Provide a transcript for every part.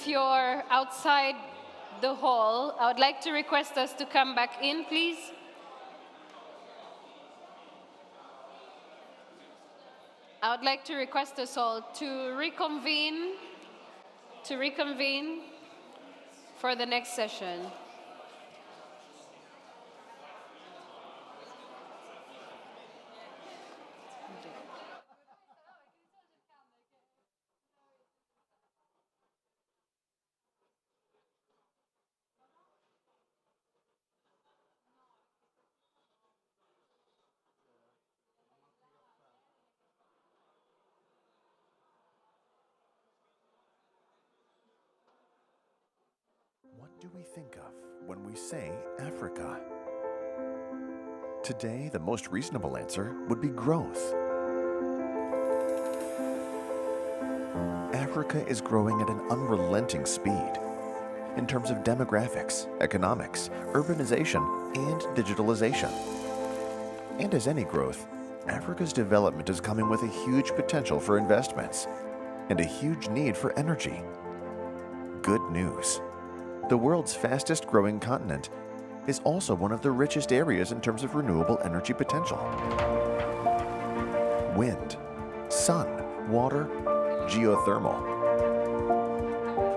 If you're outside the hall, I would like to request us to come back in, please. I would like to request us all to reconvene for the next session. What do we think of when we say Africa? Today, the most reasonable answer would be growth. Africa is growing at an unrelenting speed in terms of demographics, economics, urbanization, and digitalization. And as any growth, Africa's development is coming with a huge potential for investments and a huge need for energy. Good news. The world's fastest growing continent is also one of the richest areas in terms of renewable energy potential. Wind, sun, water, geothermal.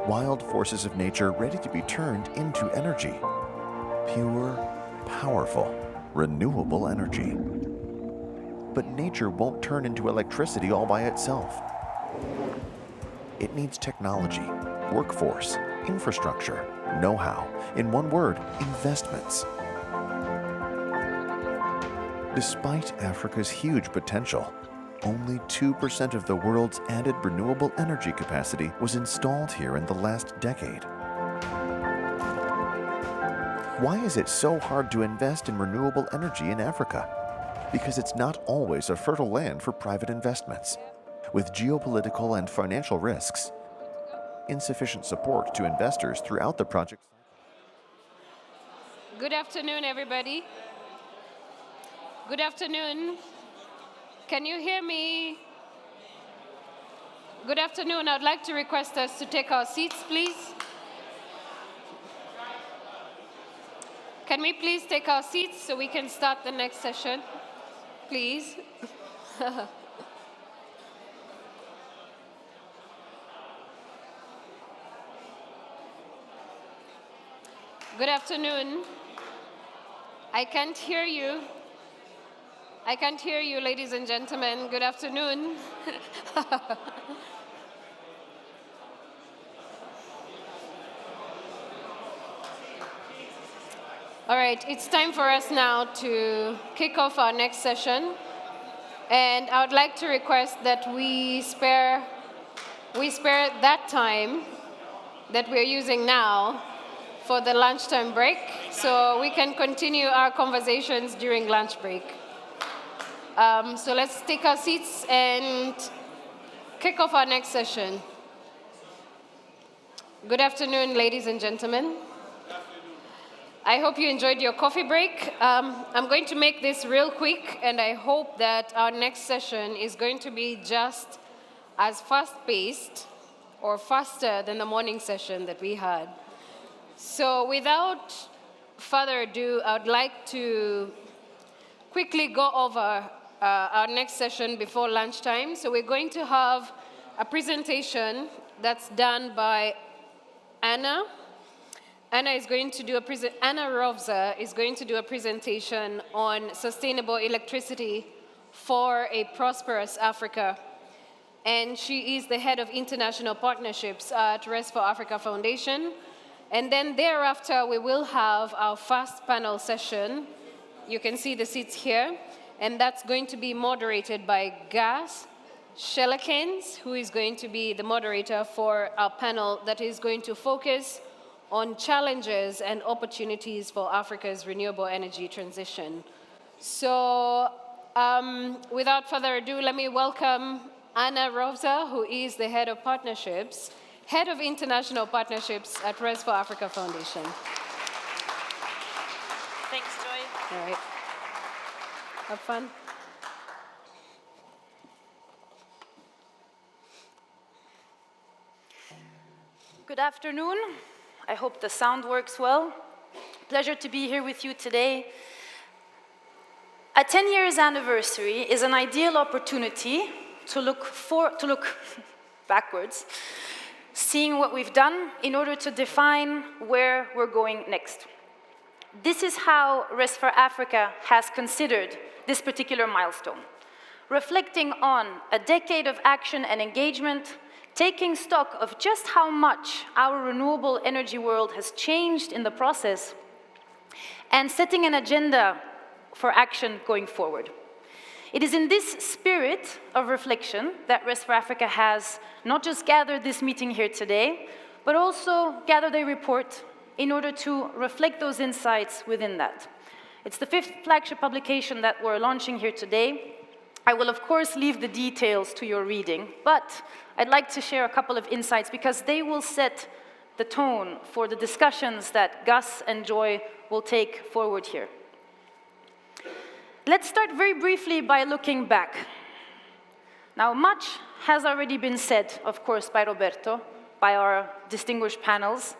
Wild forces of nature ready to be turned into energy. Pure, powerful, renewable energy. But nature won't turn into electricity all by itself. It needs technology, workforce, infrastructure, know-how, in one word, investments. Despite Africa's huge potential, only 2% of the world's added renewable energy capacity was installed here in the last decade. Why is it so hard to invest in renewable energy in Africa? Because it's not always a fertile land for private investments, with geopolitical and financial risks, insufficient support to investors throughout the project. Good afternoon, everybody. Good afternoon. Can you hear me? Good afternoon. I'd like to request us to take our seats, please. Can we please take our seats so we can start the next session, please? Good afternoon. I can't hear you. I can't hear you, ladies and gentlemen. Good afternoon. All right, it's time for us now to kick off our next session. And I would like to request that we spare that time that we're using now for the lunchtime break, so we can continue our conversations during lunch break. So let's take our seats and kick off our next session. Good afternoon, ladies and gentlemen. I hope you enjoyed your coffee break. I'm going to make this real quick, and I hope that our next session is going to be just as fast-paced or faster than the morning session that we had. So without further ado, I would like to quickly go over our next session before lunchtime. So we're going to have a presentation that's done by Anna. Anna Rovza is going to do a presentation on sustainable electricity for a prosperous Africa. And she is the head of international partnerships at RES4Africa Foundation. And then thereafter, we will have our first panel session. You can see the seats here. And that's going to be moderated by Gas Schellekens, who is going to be the moderator for our panel that is going to focus on challenges and opportunities for Africa's renewable energy transition. So without further ado, let me welcome Anna Rovza, who is the head of partnerships, head of international partnerships at RES4Africa Foundation. Thanks, Joy. All right. Have fun. Good afternoon. I hope the sound works well. Pleasure to be here with you today. A 10 years anniversary is an ideal opportunity to look backwards, seeing what we've done in order to define where we're going next. This is how RES4Africa has considered this particular milestone, reflecting on a decade of action and engagement, taking stock of just how much our renewable energy world has changed in the process, and setting an agenda for action going forward. It is in this spirit of reflection that RES4Africa has not just gathered this meeting here today, but also gathered a report in order to reflect those insights within that. It's the 5th flagship publication that we're launching here today. I will, of course, leave the details to your reading, but I'd like to share a couple of insights because they will set the tone for the discussions that Gus and Joy will take forward here. Let's start very briefly by looking back. Now, much has already been said, of course, by Roberto, by our distinguished panels,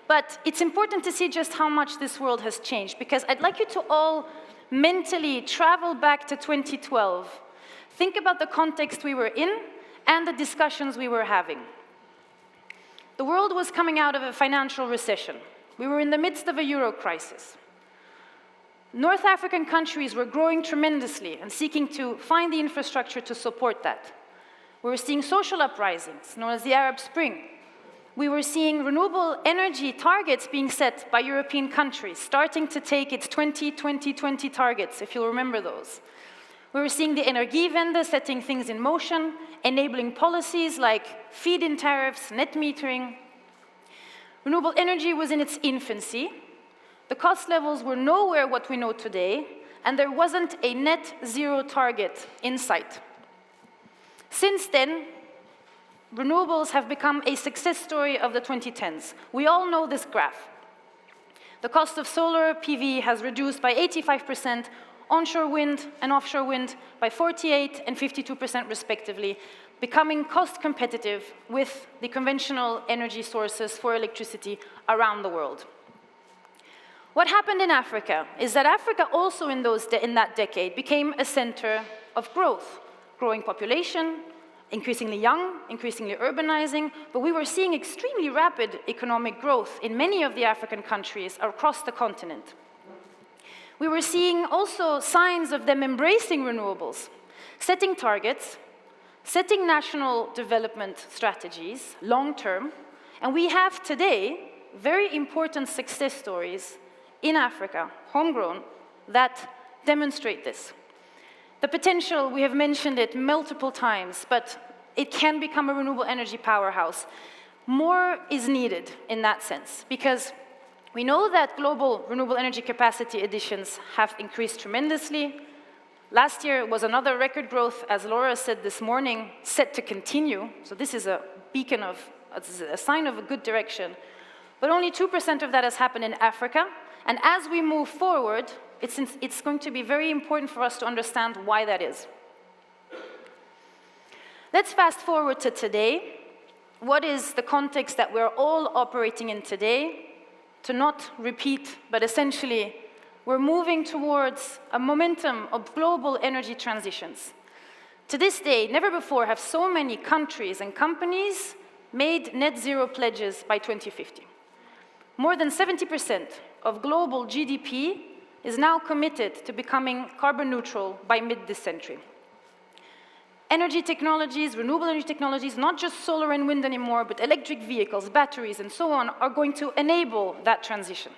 but it's important to see just how much this world has changed, because I'd like you to all mentally travel back to 2012. Think about the context we were in and the discussions we were having. The world was coming out of a financial recession. We were in the midst of a euro crisis. North African countries were growing tremendously and seeking to find the infrastructure to support that. We were seeing social uprisings, known as the Arab Spring. We were seeing renewable energy targets being set by European countries, starting to take its 20-20-20 targets, if you'll remember those. We were seeing the Energiewende setting things in motion, enabling policies like feed-in tariffs, net metering. Renewable energy was in its infancy. The cost levels were nowhere what we know today, and there wasn't a net zero target in sight. Since then, renewables have become a success story of the 2010s. We all know this graph. The cost of solar PV has reduced by 85%, onshore wind and offshore wind by 48% and 52% respectively, becoming cost competitive with the conventional energy sources for electricity around the world. What happened in Africa is that Africa also in that decade became a center of growth, growing population, increasingly young, increasingly urbanizing, but we were seeing extremely rapid economic growth in many of the African countries across the continent. We were seeing also signs of them embracing renewables, setting targets, setting national development strategies, long-term, and we have today very important success stories in Africa, homegrown, that demonstrate this. The potential, we have mentioned it multiple times, but it can become a renewable energy powerhouse. More is needed in that sense, because we know that global renewable energy capacity additions have increased tremendously. Last year was another record growth, as Laura said this morning, set to continue. So this is a beacon of, a sign of a good direction. But only 2% of that has happened in Africa. And as we move forward, it's going to be very important for us to understand why that is. Let's fast forward to today. What is the context that we're all operating in today? To not repeat, but essentially, we're moving towards a momentum of global energy transitions. To this day, never before have so many countries and companies made net zero pledges by 2050. More than 70% of global GDP is now committed to becoming carbon neutral by mid this century. Energy technologies, renewable energy technologies, not just solar and wind anymore, but electric vehicles, batteries, and so on, are going to enable that transition.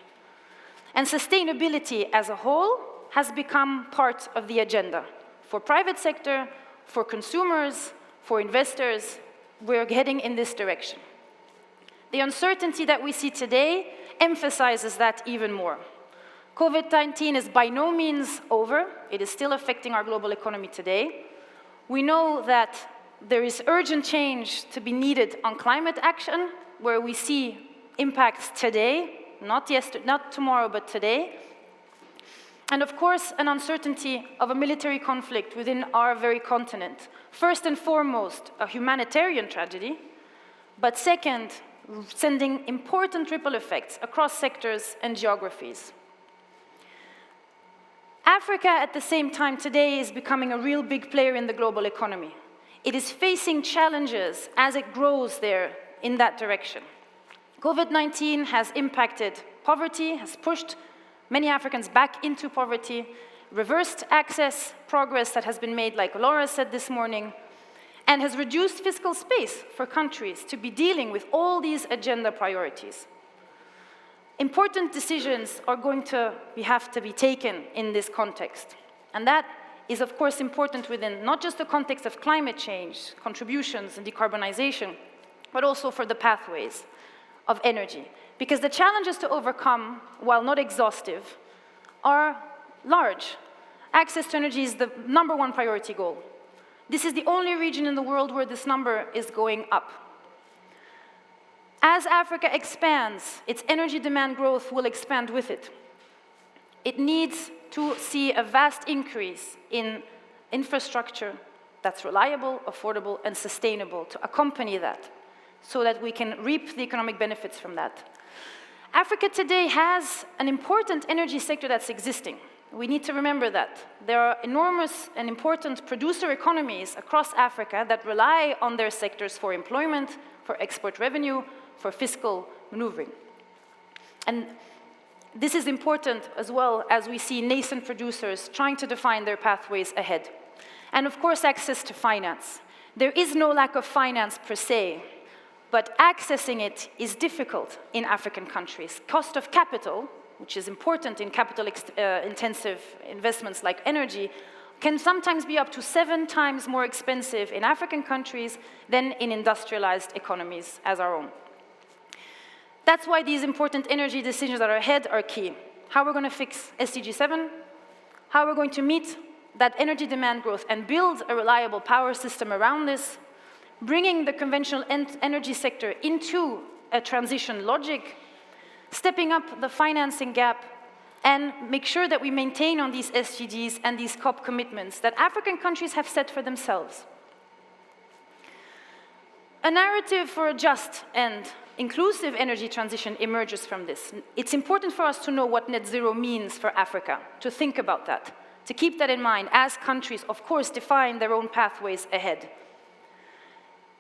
And sustainability as a whole has become part of the agenda. For private sector, for consumers, for investors, we're heading in this direction. The uncertainty that we see today emphasizes that even more. COVID-19 is by no means over. It is still affecting our global economy today. We know that there is urgent change to be needed on climate action, where we see impacts today, not tomorrow, but today. And of course, an uncertainty of a military conflict within our very continent. First and foremost, a humanitarian tragedy, but second, sending important ripple effects across sectors and geographies. Africa, at the same time, today is becoming a real big player in the global economy. It is facing challenges as it grows there in that direction. COVID-19 has impacted poverty, has pushed many Africans back into poverty, reversed access progress that has been made, like Laura said this morning, and has reduced fiscal space for countries to be dealing with all these agenda priorities. Important decisions are going to have to be taken in this context. And that is, of course, important within not just the context of climate change, contributions and decarbonization, but also for the pathways of energy. Because the challenges to overcome, while not exhaustive, are large. Access to energy is the #1 priority goal. This is the only region in the world where this number is going up. As Africa expands, its energy demand growth will expand with it. It needs to see a vast increase in infrastructure that's reliable, affordable, and sustainable to accompany that, so that we can reap the economic benefits from that. Africa today has an important energy sector that's existing. We need to remember that. There are enormous and important producer economies across Africa that rely on their sectors for employment, for export revenue, for fiscal maneuvering. And this is important as well as we see nascent producers trying to define their pathways ahead. And of course, access to finance. There is no lack of finance per se, but accessing it is difficult in African countries. Cost of capital, which is important in capital-intensive investments like energy, can sometimes be up to 7 times more expensive in African countries than in industrialized economies as our own. That's why these important energy decisions that are ahead are key. How we're going to fix SDG 7, how we're going to meet that energy demand growth and build a reliable power system around this, bringing the conventional energy sector into a transition logic, stepping up the financing gap, and make sure that we maintain on these SDGs and these COP commitments that African countries have set for themselves. A narrative for a just and inclusive energy transition emerges from this. It's important for us to know what net zero means for Africa, to think about that, to keep that in mind as countries, of course, define their own pathways ahead.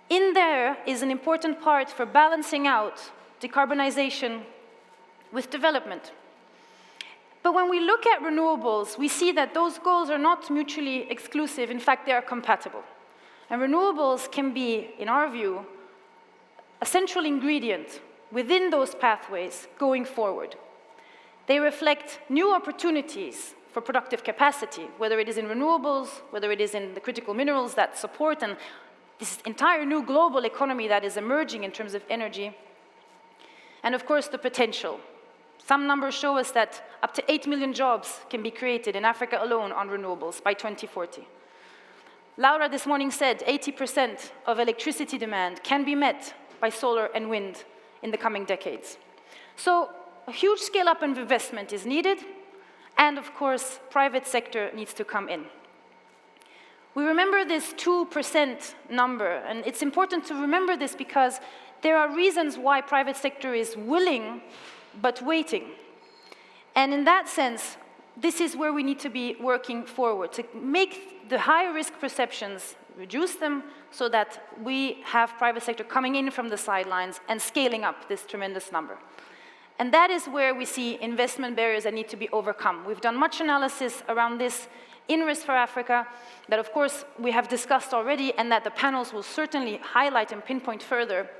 In there is an important part for balancing out decarbonization with development. But when we look at renewables, we see that those goals are not mutually exclusive. In fact, they are compatible. And renewables can be, in our view, a central ingredient within those pathways going forward. They reflect new opportunities for productive capacity, whether it is in renewables, whether it is in the critical minerals that support and this entire new global economy that is emerging in terms of energy. And of course, the potential. Some numbers show us that up to 8 million jobs can be created in Africa alone on renewables by 2040. Laura this morning said 80% of electricity demand can be met by solar and wind in the coming decades. So a huge scale-up in investment is needed, and of course, private sector needs to come in. We remember this 2% number, and it's important to remember this because there are reasons why private sector is willing but waiting. And in that sense, this is where we need to be working forward, to make the high-risk perceptions, reduce them, so that we have private sector coming in from the sidelines and scaling up this tremendous number. And that is where we see investment barriers that need to be overcome. We've done much analysis around this in RES4Africa that, of course, we have discussed already and that the panels will certainly highlight and pinpoint further.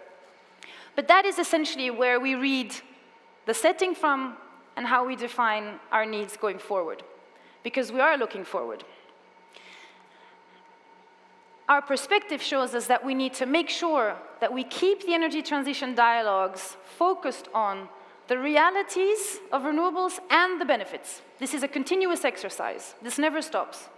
But that is essentially where we read the setting from and how we define our needs going forward, because we are looking forward. Our perspective shows us that we need to make sure that we keep the energy transition dialogues focused on the realities of renewables and the benefits. This is a continuous exercise. This never stops.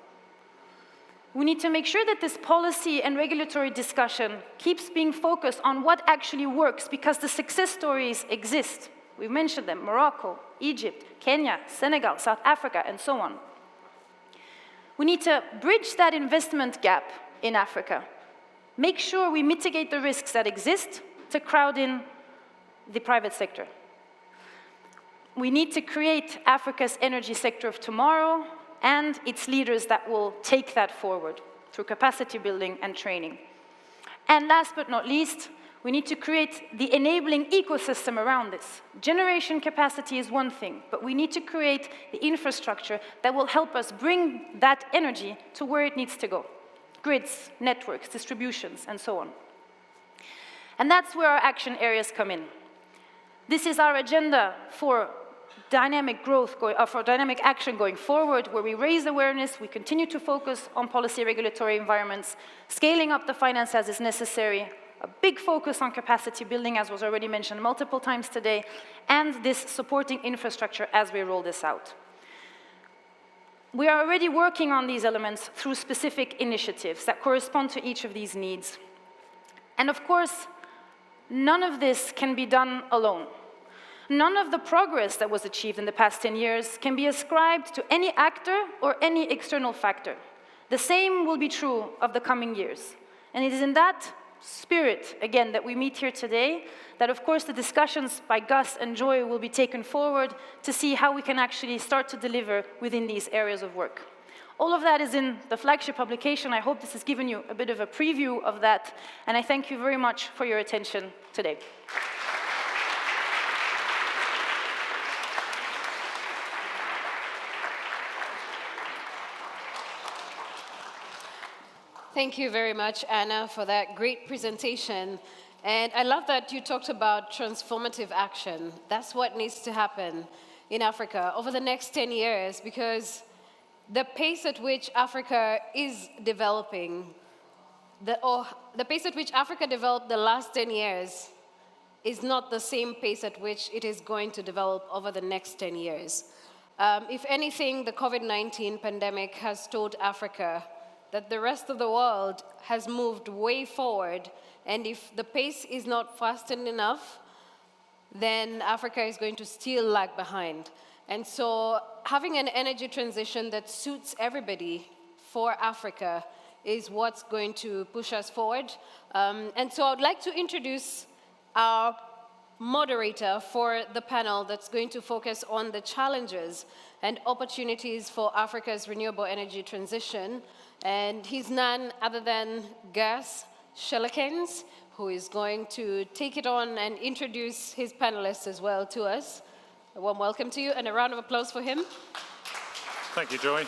We need to make sure that this policy and regulatory discussion keeps being focused on what actually works, because the success stories exist. We've mentioned them: Morocco, Egypt, Kenya, Senegal, South Africa, and so on. We need to bridge that investment gap in Africa. Make sure we mitigate the risks that exist to crowd in the private sector. We need to create Africa's energy sector of tomorrow and its leaders that will take that forward through capacity building and training. And last but not least, we need to create the enabling ecosystem around this. Generation capacity is one thing, but we need to create the infrastructure that will help us bring that energy to where it needs to go. Grids, networks, distributions, and so on. And that's where our action areas come in. This is our agenda for dynamic growth, for dynamic action going forward, where we raise awareness, we continue to focus on policy regulatory environments, scaling up the finance as is necessary, a big focus on capacity building, as was already mentioned multiple times today, and this supporting infrastructure as we roll this out. We are already working on these elements through specific initiatives that correspond to each of these needs. And of course, none of this can be done alone. None of the progress that was achieved in the past 10 years can be ascribed to any actor or any external factor. The same will be true of the coming years. And it is in that spirit, again, that we meet here today, that of course the discussions by Gus and Joy will be taken forward to see how we can actually start to deliver within these areas of work. All of that is in the flagship publication. I hope this has given you a bit of a preview of that, and I thank you very much for your attention today. Thank you very much, Anna, for that great presentation. And I love that you talked about transformative action. That's what needs to happen in Africa over the next 10 years, because the pace at which Africa is developing, the pace at which Africa developed the last 10 years is not the same pace at which it is going to develop over the next 10 years. If anything, the COVID-19 pandemic has taught Africa that the rest of the world has moved way forward, and if the pace is not fastened enough, then Africa is going to still lag behind. And so having an energy transition that suits everybody for Africa is what's going to push us forward. And so I'd like to introduce our moderator for the panel that's going to focus on the challenges and opportunities for Africa's renewable energy transition. And he's none other than Gus Schellekens, who is going to take it on and introduce his panelists as well to us. A warm welcome to you and a round of applause for him. Thank you, Joy.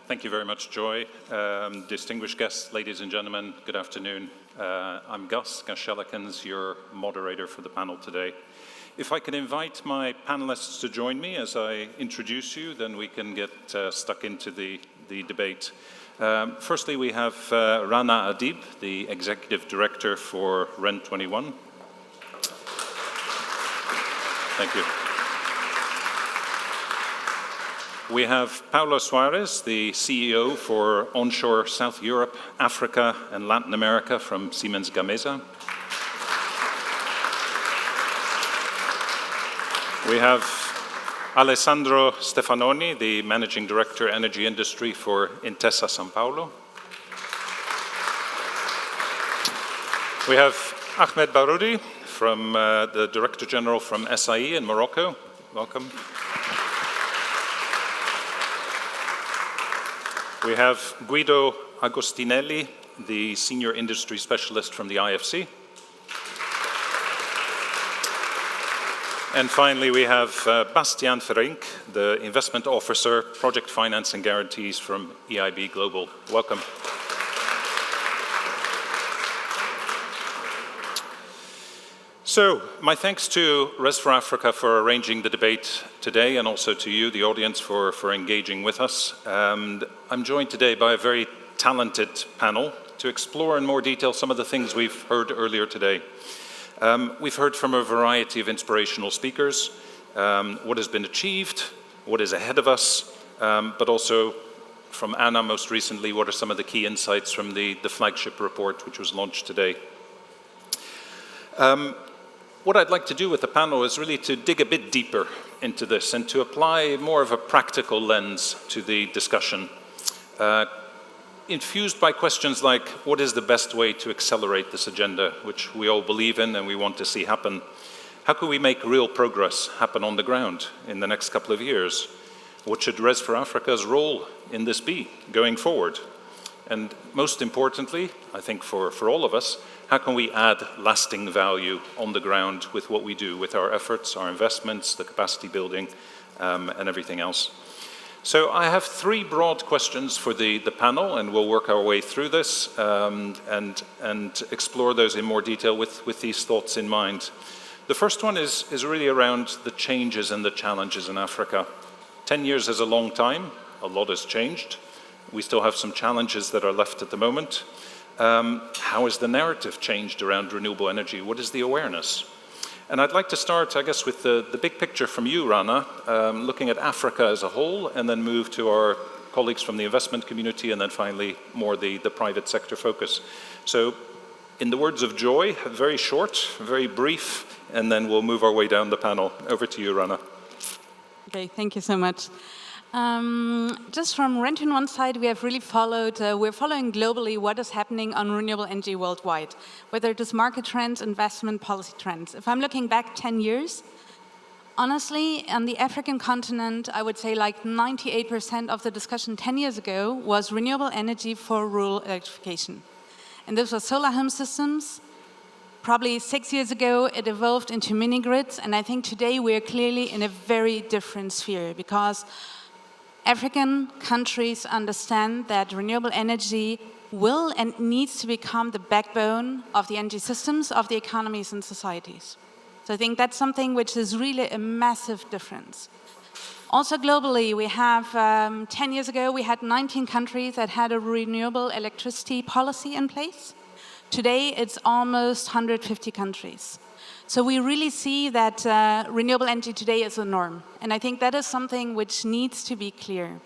Thank you very much, Joy. Distinguished guests, ladies and gentlemen, good afternoon. I'm Gus Schellekens, your moderator for the panel today. If I can invite my panelists to join me as I introduce you, then we can get stuck into the debate. Firstly, we have Rana Adib, the Executive Director for REN21. Thank you. We have Paulo Suarez, the CEO for onshore South Europe, Africa, and Latin America from Siemens Gamesa. We have Alessandro Stefanoni, the Managing Director, Energy Industry for Intesa San Paulo. We have Ahmed Baroudi, from the Director General from SIE in Morocco. Welcome. We have Guido Agostinelli, the Senior Industry Specialist from the IFC. And finally, we have Bastiaan Verink, the Investment Officer, Project Finance and Guarantees from EIB Global. Welcome. So, my thanks to RES4Africa for arranging the debate today, and also to you, the audience, for engaging with us. And I'm joined today by a very talented panel to explore in more detail some of the things we've heard earlier today. We've heard from a variety of inspirational speakers, what has been achieved, what is ahead of us, but also from Anna most recently, what are some of the key insights from the flagship report which was launched today. What I'd like to do with the panel is really to dig a bit deeper into this and to apply more of a practical lens to the discussion. infused by questions like, what is the best way to accelerate this agenda, which we all believe in and we want to see happen? How can we make real progress happen on the ground in the next couple of years? What should RES4Africa's role in this be going forward? And most importantly, I think for all of us, how can we add lasting value on the ground with what we do, with our efforts, our investments, the capacity building, and everything else? So I have three broad questions for the panel, and we'll work our way through this and explore those in more detail with these thoughts in mind. The first one is really around the changes and the challenges in Africa. 10 years is a long time. A lot has changed. We still have some challenges that are left at the moment. How has the narrative changed around renewable energy? What is the awareness? And I'd like to start, I guess, with the big picture from you, Rana, looking at Africa as a whole, and then move to our colleagues from the investment community, and then finally more the private sector focus. So in the words of Joy, very short, very brief, and then we'll move our way down the panel. Over to you, Rana. Okay, thank you so much. Just from Rent on one side, we have really followed, we're following globally what is happening on renewable energy worldwide, whether it is market trends, investment policy trends. If I'm looking back 10 years, honestly, on the African continent, I would say like 98% of the discussion 10 years ago was renewable energy for rural electrification. And this was solar home systems. Probably 6 years ago, it evolved into mini-grids, and I think today we're clearly in a very different sphere because African countries understand that renewable energy will and needs to become the backbone of the energy systems of the economies and societies. So I think that's something which is really a massive difference. Also globally, we have, 10 years ago, we had 19 countries that had a renewable electricity policy in place. Today, it's almost 150 countries. So we really see that renewable energy today is a norm. And I think that is something which needs to be clear.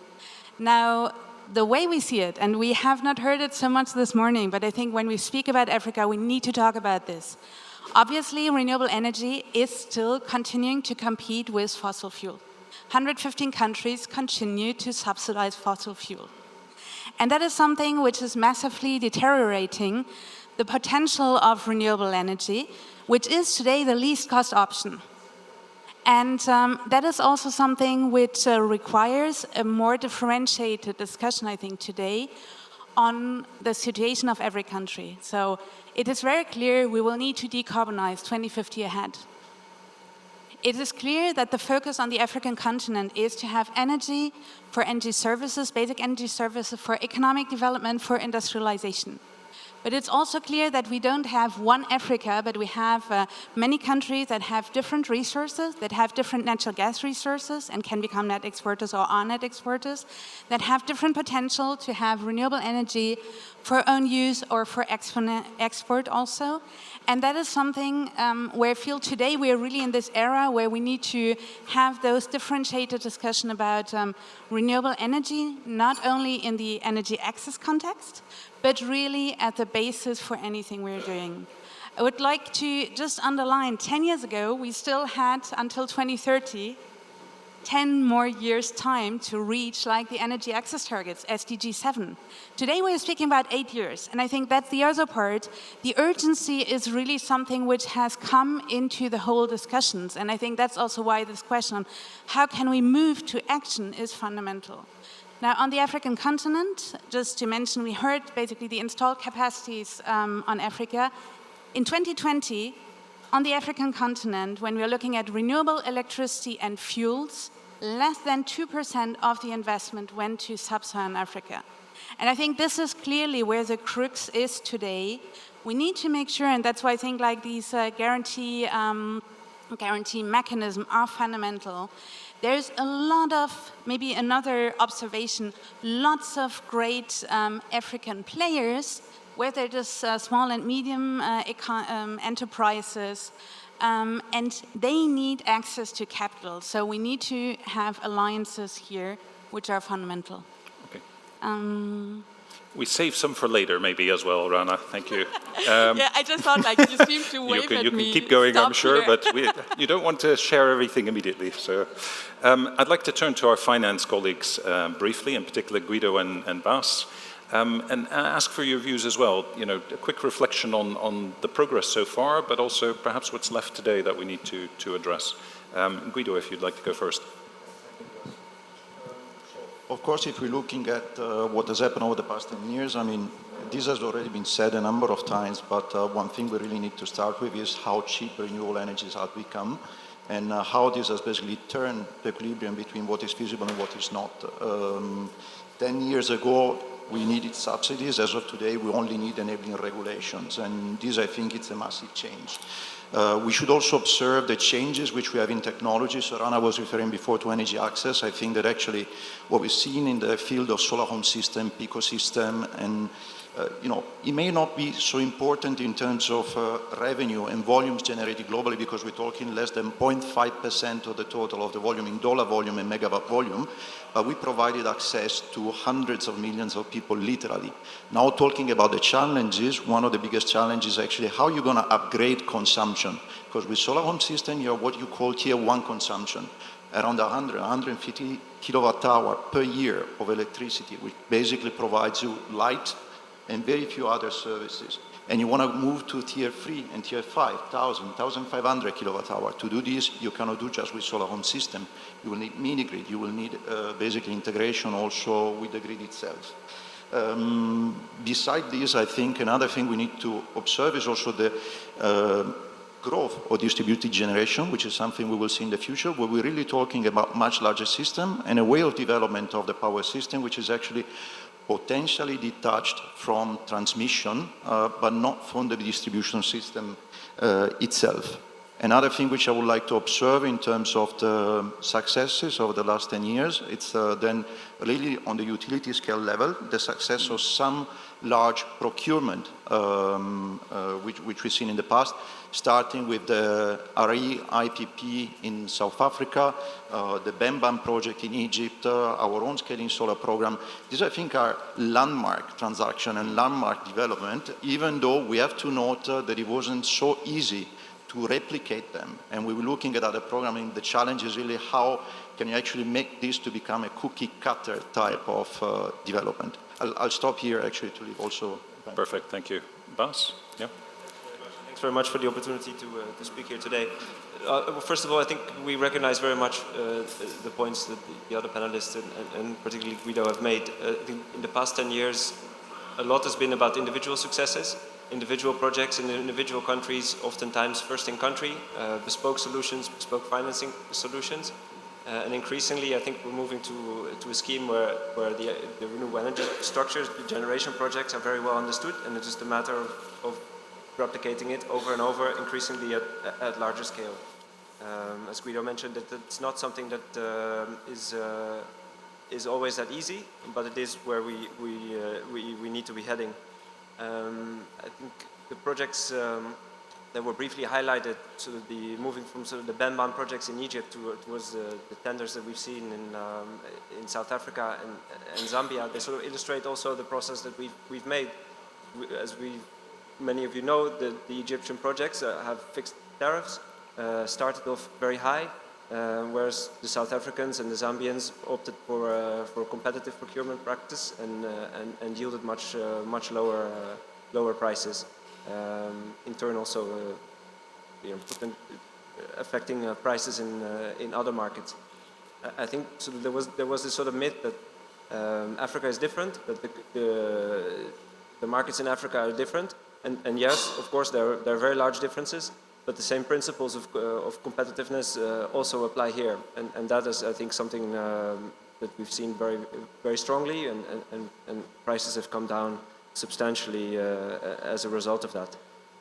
Now, the way we see it, and we have not heard it so much this morning, but I think when we speak about Africa, we need to talk about this. Obviously, renewable energy is still continuing to compete with fossil fuel. 115 countries continue to subsidize fossil fuel. And that is something which is massively deteriorating the potential of renewable energy, which is today the least cost option. And that is also something which requires a more differentiated discussion, I think, today on the situation of every country. So it is very clear we will need to decarbonize 2050 ahead. It is clear that the focus on the African continent is to have energy for energy services, basic energy services, for economic development, for industrialization. But it's also clear that we don't have one Africa, but we have many countries that have different resources, that have different natural gas resources and can become net exporters or are net exporters, that have different potential to have renewable energy for own use or for export also. And that is something where I feel today we are really in this era where we need to have those differentiated discussion about renewable energy, not only in the energy access context, but really at the basis for anything we're doing. I would like to just underline, 10 years ago, we still had until 2030, 10 more years' time to reach like the energy access targets, SDG 7. Today we're speaking about 8 years, and I think that's the other part. The urgency is really something which has come into the whole discussions, and I think that's also why this question on how can we move to action is fundamental. Now, on the African continent, just to mention, we heard basically the installed capacities on Africa. In 2020, on the African continent, when we're looking at renewable electricity and fuels, less than 2% of the investment went to sub-Saharan Africa. And I think this is clearly where the crux is today. We need to make sure, and that's why I think like these guarantee mechanisms are fundamental. There's a lot of, maybe another observation, lots of great African players, whether it is small and medium enterprises, and they need access to capital. So we need to have alliances here, which are fundamental. Okay. We save some for later, maybe as well, Rana. Thank you. Yeah, I just thought like you seem to wave at me. You can keep going, I'm sure, here. but you don't want to share everything immediately. So I'd like to turn to our finance colleagues briefly, in particular Guido and Bas. and ask for your views as well. You know, a quick reflection on the progress so far, but also perhaps what's left today that we need to address. Guido, if you'd like to go first. Of course, if we're looking at what has happened over the past 10 years, I mean, this has already been said a number of times, but one thing we really need to start with is how cheap renewable energies have become, and how this has basically turned the equilibrium between what is feasible and what is not. 10 years ago, we needed subsidies. As of today, we only need enabling regulations, and this, I think, it's a massive change. We should also observe the changes which we have in technology. So Rana was referring before to energy access. I think that actually what we've seen in the field of solar home system, ecosystem, and you know, it may not be so important in terms of revenue and volumes generated globally, because we're talking less than 0.5% of the total of the volume in dollar volume and megawatt volume, but we provided access to hundreds of millions of people, literally. Now, talking about the challenges, one of the biggest challenges is actually how you're going to upgrade consumption, because with solar home system, you have what you call tier 1 consumption, around 150 kilowatt hour per year of electricity, which basically provides you light and very few other services. And you want to move to tier 3 and tier 5, 1,500 kilowatt hour. To do this, you cannot do just with solar home system. You will need mini grid. You will need basically integration also with the grid itself. Beside this, I think another thing we need to observe is also the growth of distributed generation, which is something we will see in the future, where we're really talking about much larger system and a way of development of the power system, which is actually potentially detached from transmission, but not from the distribution system itself. Another thing which I would like to observe in terms of the successes over the last 10 years, it's then really on the utility scale level, the success of some large procurement, which we've seen in the past, starting with the RES4Africa in South Africa, the BEMBAM project in Egypt, our own scaling solar program. These, I think, are landmark transaction and landmark development, even though we have to note that it wasn't so easy to replicate them. And we were looking at other programming. The challenge is really how can you actually make this to become a cookie cutter type of development. I'll stop here actually to leave also. Perfect, thank you. Bas? Yeah. Thanks very much for the opportunity to speak here today. Well, first of all, I think we recognize very much the points that the other panelists and particularly Guido have made. I think in the past 10 years, a lot has been about individual successes, individual projects in individual countries, oftentimes first in country, bespoke solutions, bespoke financing solutions. And increasingly, I think we're moving to a scheme where the renewable energy structures, the generation projects are very well understood, and it's just a matter of replicating it over and over, increasingly at larger scale. As Guido mentioned, that it's not something that is always that easy, but it is where we need to be heading. I think the projects that were briefly highlighted, sort of the moving from sort of the BEMBAM projects in Egypt towards the tenders that we've seen in South Africa and Zambia, they sort of illustrate also the process that we've made. As many of you know, the Egyptian projects have fixed tariffs, started off very high, whereas the South Africans and the Zambians opted for competitive procurement practice and yielded much lower prices. In turn, also affecting prices in other markets. I think so there was this sort of myth that Africa is different, that the markets in Africa are different, and yes, of course, there are very large differences. But the same principles of competitiveness also apply here, and that is, I think, something that we've seen very, very strongly, and prices have come down substantially as a result of that.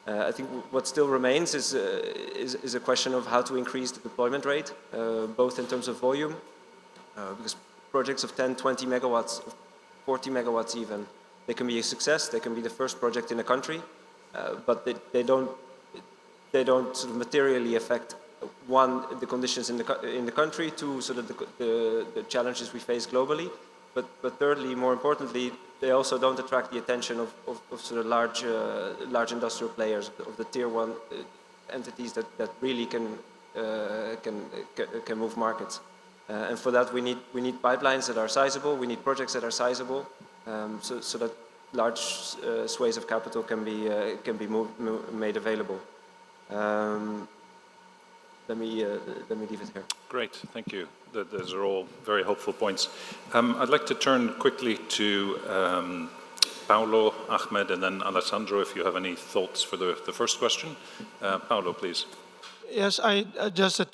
I think what still remains is a question of how to increase the deployment rate, both in terms of volume, because projects of 10, 20 megawatts, 40 megawatts even, they can be a success. They can be the first project in a country, but they don't sort of materially affect, one, the conditions in the country, two, sort of the challenges we face globally, but thirdly, more importantly, they also don't attract the attention of sort of large industrial players, of the tier 1 entities that really can move markets. And for that, we need pipelines that are sizable. We need projects that are sizable, so that large swathes of capital can be made available. Let me leave it here. Great, thank you. Those are all very helpful points. I'd like to turn quickly to Paolo, Ahmed, and then Alessandro, if you have any thoughts for the first question. Paolo, please. Yes,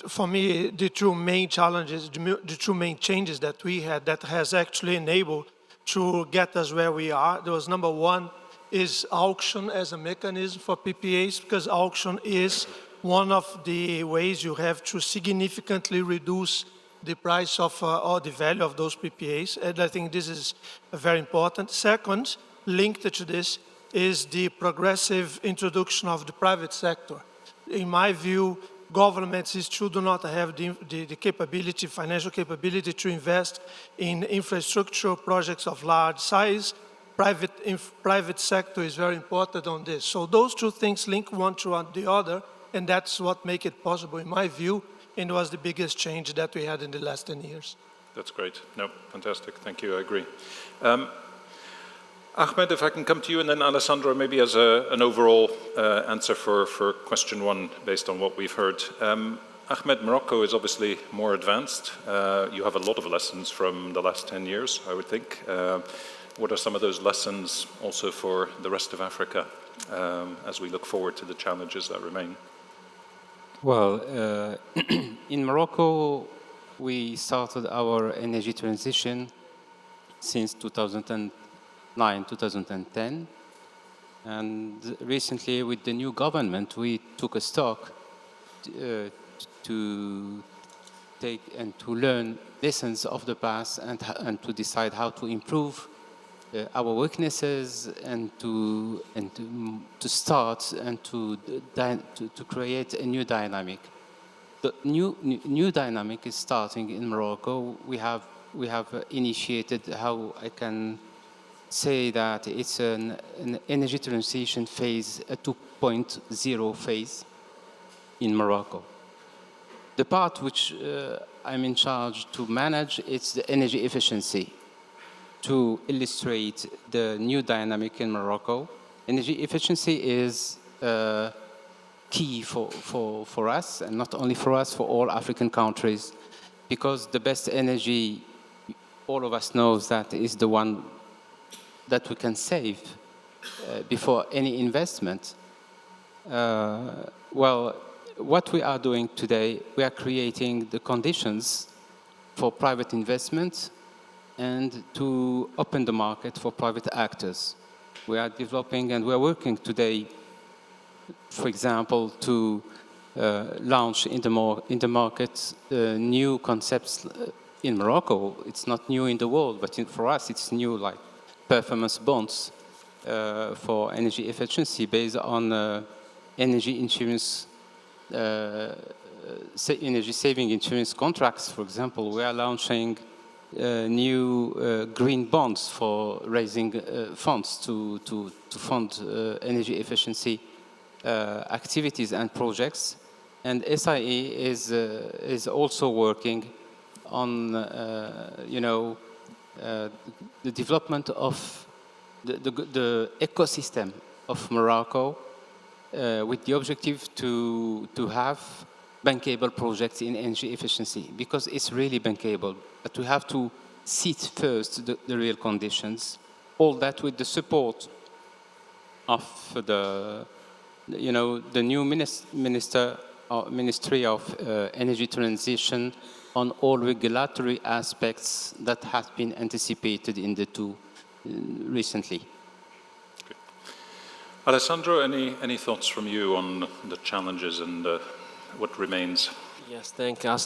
for me, the two main challenges, the two main changes that we had that has actually enabled to get us where we are. There was number one is auction as a mechanism for PPAs, because auction is one of the ways you have to significantly reduce the price of or the value of those PPAs. And I think this is very important. Second, linked to this is the progressive introduction of the private sector. In my view, governments still do not have the capability, financial capability to invest in infrastructure projects of large size. Private sector is very important on this. So those two things link one to the other, and that's what makes it possible, in my view, and was the biggest change that we had in the last 10 years. That's great. No, fantastic. Thank you. I agree. Ahmed, if I can come to you, and then Alessandro, maybe as an overall answer for question one, based on what we've heard. Ahmed, Morocco is obviously more advanced. You have a lot of lessons from the last 10 years, I would think. What are some of those lessons also for the rest of Africa as we look forward to the challenges that remain? Well, in Morocco, we started our energy transition since 2009, 2010. And recently, with the new government, we took a stock to take and to learn lessons of the past and to decide how to improve our weaknesses and to start and to create a new dynamic. The new dynamic is starting in Morocco. We have initiated, how I can say that it's an energy transition phase, a 2.0 phase in Morocco. The part which I'm in charge to manage is the energy efficiency. To illustrate the new dynamic in Morocco, energy efficiency is key for us, and not only for us, for all African countries, because the best energy, all of us knows that is the one that we can save before any investment. Well, what we are doing today, we are creating the conditions for private investment and to open the market for private actors. We are developing and we are working today, for example, to launch in the market new concepts in Morocco. It's not new in the world, but for us it's new, like performance bonds for energy efficiency based on energy insurance, energy saving insurance contracts. For example, we are launching new green bonds for raising funds to fund energy efficiency activities and projects. And SIE is also working on the development of the ecosystem of Morocco with the objective to have bankable projects in energy efficiency, because it's really bankable. But we have to set first the real conditions, all that with the support of the new Ministry of Energy Transition on all regulatory aspects that have been anticipated in the two recently. Okay. Alessandro, any thoughts from you on the challenges and what remains? Yes, thank you.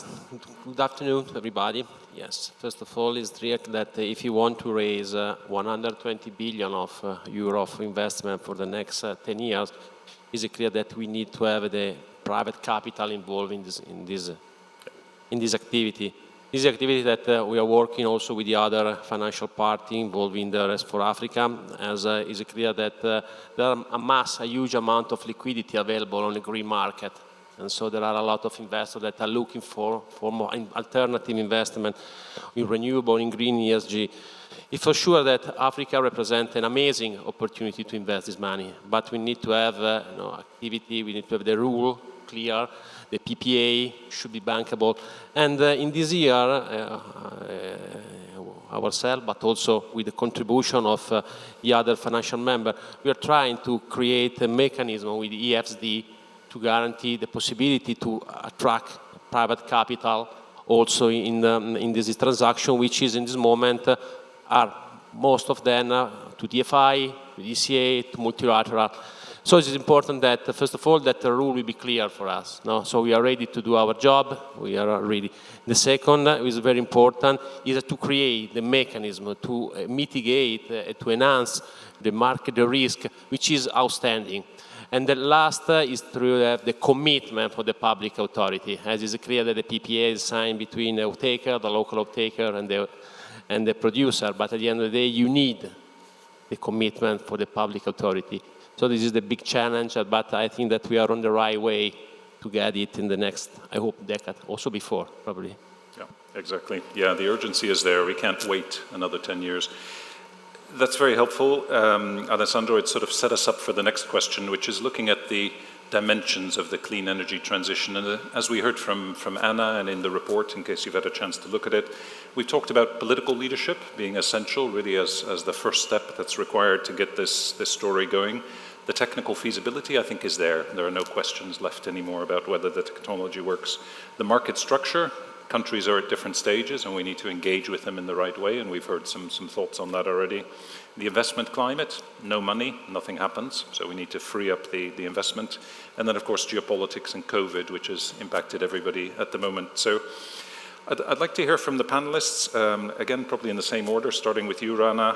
Good afternoon, everybody. Yes, first of all, it's clear that if you want to raise 120 billion of euro of investment for the next 10 years, it's clear that we need to have the private capital involved in this activity. This is activity that we are working also with the other financial party involved in the RES4Africa, as it's clear that there are a huge amount of liquidity available on the green market. And so there are a lot of investors that are looking for more alternative investment in renewable, in green ESG. It's for sure that Africa represents an amazing opportunity to invest this money, but we need to have activity, we need to have the rule clear, the PPA should be bankable, and in this year, ourselves, but also with the contribution of the other financial members, we are trying to create a mechanism with EFSD to guarantee the possibility to attract private capital also in this transaction, which is in this moment are most of them to DFI, to DCA, to multilateral. So it is important that, first of all, that the rule will be clear for us. No? So we are ready to do our job. We are ready. The second is very important, is to create the mechanism to mitigate, to enhance the market risk, which is outstanding. And the last is through the commitment for the public authority, as is clear that the PPA is signed between the off-taker, the local off-taker, and the producer. But at the end of the day, you need the commitment for the public authority. So this is the big challenge, but I think that we are on the right way to get it in the next, I hope, decade, also before, probably. Yeah, exactly. Yeah, the urgency is there. We can't wait another 10 years. That's very helpful. Alessandro, it sort of set us up for the next question, which is looking at the dimensions of the clean energy transition. And as we heard from Anna and in the report, in case you've had a chance to look at it, we've talked about political leadership being essential, really as the first step that's required to get this story going. The technical feasibility, I think, is there. There are no questions left anymore about whether the technology works. The market structure, countries are at different stages and we need to engage with them in the right way, and we've heard some thoughts on that already. The investment climate, no money, nothing happens, so we need to free up the investment. And then, of course, geopolitics and COVID, which has impacted everybody at the moment. So I'd like to hear from the panelists, again, probably in the same order, starting with you, Rana,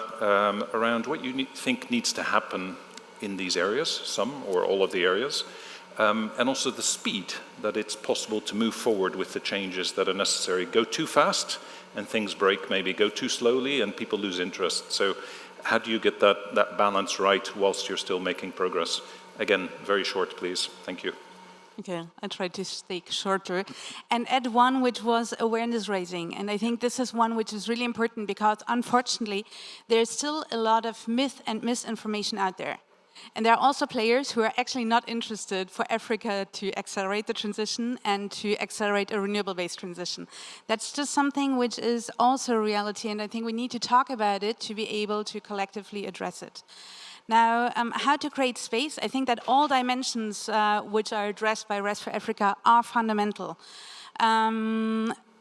around what you think needs to happen in these areas, some or all of the areas, and also the speed that it's possible to move forward with the changes that are necessary. Go too fast and things break, maybe go too slowly and people lose interest. So how do you get that balance right whilst you're still making progress? Again, very short, please. Thank you. Okay, I try to speak shorter and add one which was awareness raising. And I think this is one which is really important because unfortunately, there's still a lot of myth and misinformation out there. And there are also players who are actually not interested for Africa to accelerate the transition and to accelerate a renewable-based transition. That's just something which is also a reality, and I think we need to talk about it to be able to collectively address it. Now, how to create space? I think that all dimensions which are addressed by RES4Africa are fundamental.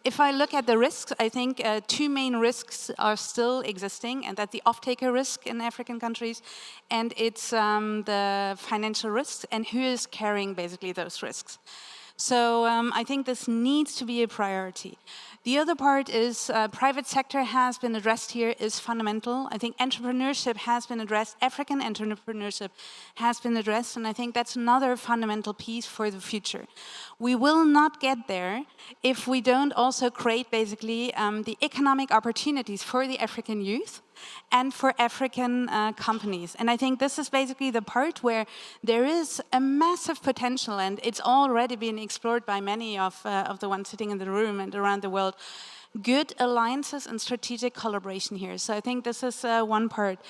If I look at the risks, I think two main risks are still existing, and that's the off-taker risk in African countries, and it's the financial risks, and who is carrying basically those risks. So I think this needs to be a priority. The other part is private sector has been addressed here, is fundamental. I think entrepreneurship has been addressed, African entrepreneurship has been addressed, and I think that's another fundamental piece for the future. We will not get there if we don't also create basically the economic opportunities for the African youth and for African companies. And I think this is basically the part where there is a massive potential, and it's already been explored by many of the ones sitting in the room and around the world. Good alliances and strategic collaboration here. So I think this is one part.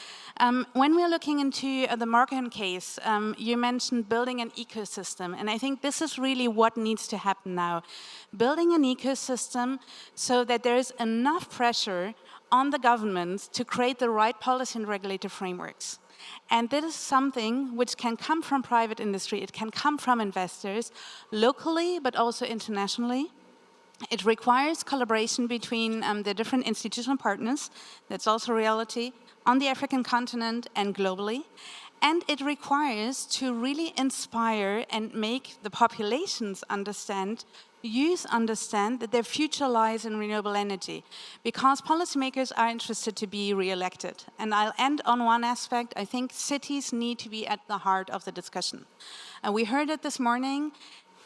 When we're looking into the Moroccan case, you mentioned building an ecosystem, and I think this is really what needs to happen now. Building an ecosystem so that there is enough pressure on the government to create the right policy and regulator frameworks. And this is something which can come from private industry, it can come from investors, locally but also internationally. It requires collaboration between the different institutional partners, that's also a reality, on the African continent and globally. And it requires to really inspire and make the populations understand, youth understand that their future lies in renewable energy, because policymakers are interested to be re-elected. And I'll end on one aspect. I think cities need to be at the heart of the discussion. We heard it this morning.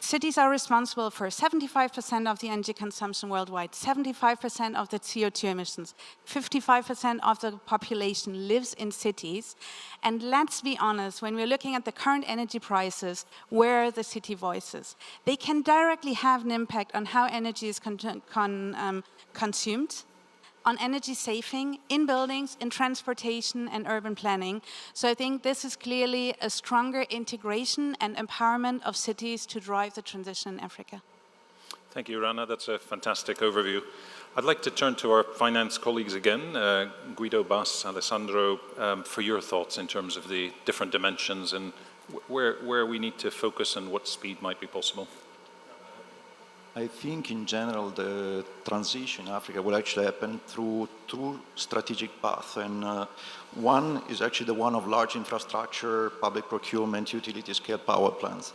Cities are responsible for 75% of the energy consumption worldwide, 75% of the CO2 emissions, 55% of the population lives in cities. And let's be honest, when we're looking at the current energy prices, where are the city voices? They can directly have an impact on how energy is consumed. on energy saving in buildings, in transportation and urban planning. So I think this is clearly a stronger integration and empowerment of cities to drive the transition in Africa. Thank you, Rana. That's a fantastic overview. I'd like to turn to our finance colleagues again, Guido, Bas, Alessandro, for your thoughts in terms of the different dimensions and where we need to focus and what speed might be possible. I think in general the transition in Africa will actually happen through two strategic paths, and one is actually the one of large infrastructure, public procurement, utility scale power plants.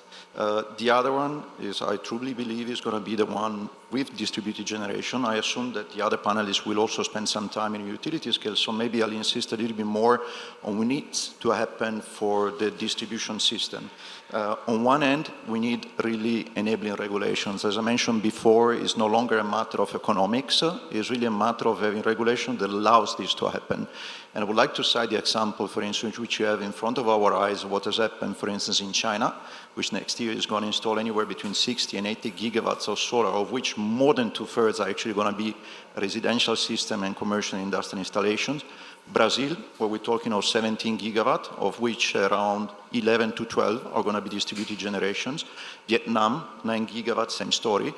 The other one is, I truly believe, is going to be the one with distributed generation. I assume that the other panelists will also spend some time in utility scale, so maybe I'll insist a little bit more on what needs to happen for the distribution system. On one end, we need really enabling regulations. As I mentioned before, it's no longer a matter of economics, it's really a matter of having regulation that allows this to happen. And I would like to cite the example, for instance, which you have in front of our eyes, what has happened, for instance, in China, which next year is going to install anywhere between 60 and 80 gigawatts of solar, of which more than two-thirds are actually going to be residential system and commercial and industrial installations. Brazil, where we're talking of 17 gigawatt, of which around 11 to 12 are going to be distributed generations. Vietnam, 9 gigawatts, same story.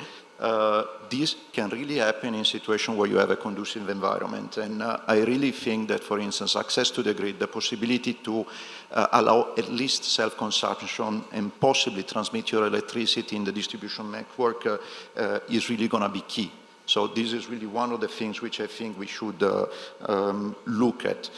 This can really happen in a situation where you have a conducive environment. And I really think that, for instance, access to the grid, the possibility to allow at least self-consumption and possibly transmit your electricity in the distribution network is really going to be key. So this is really one of the things which I think we should look at.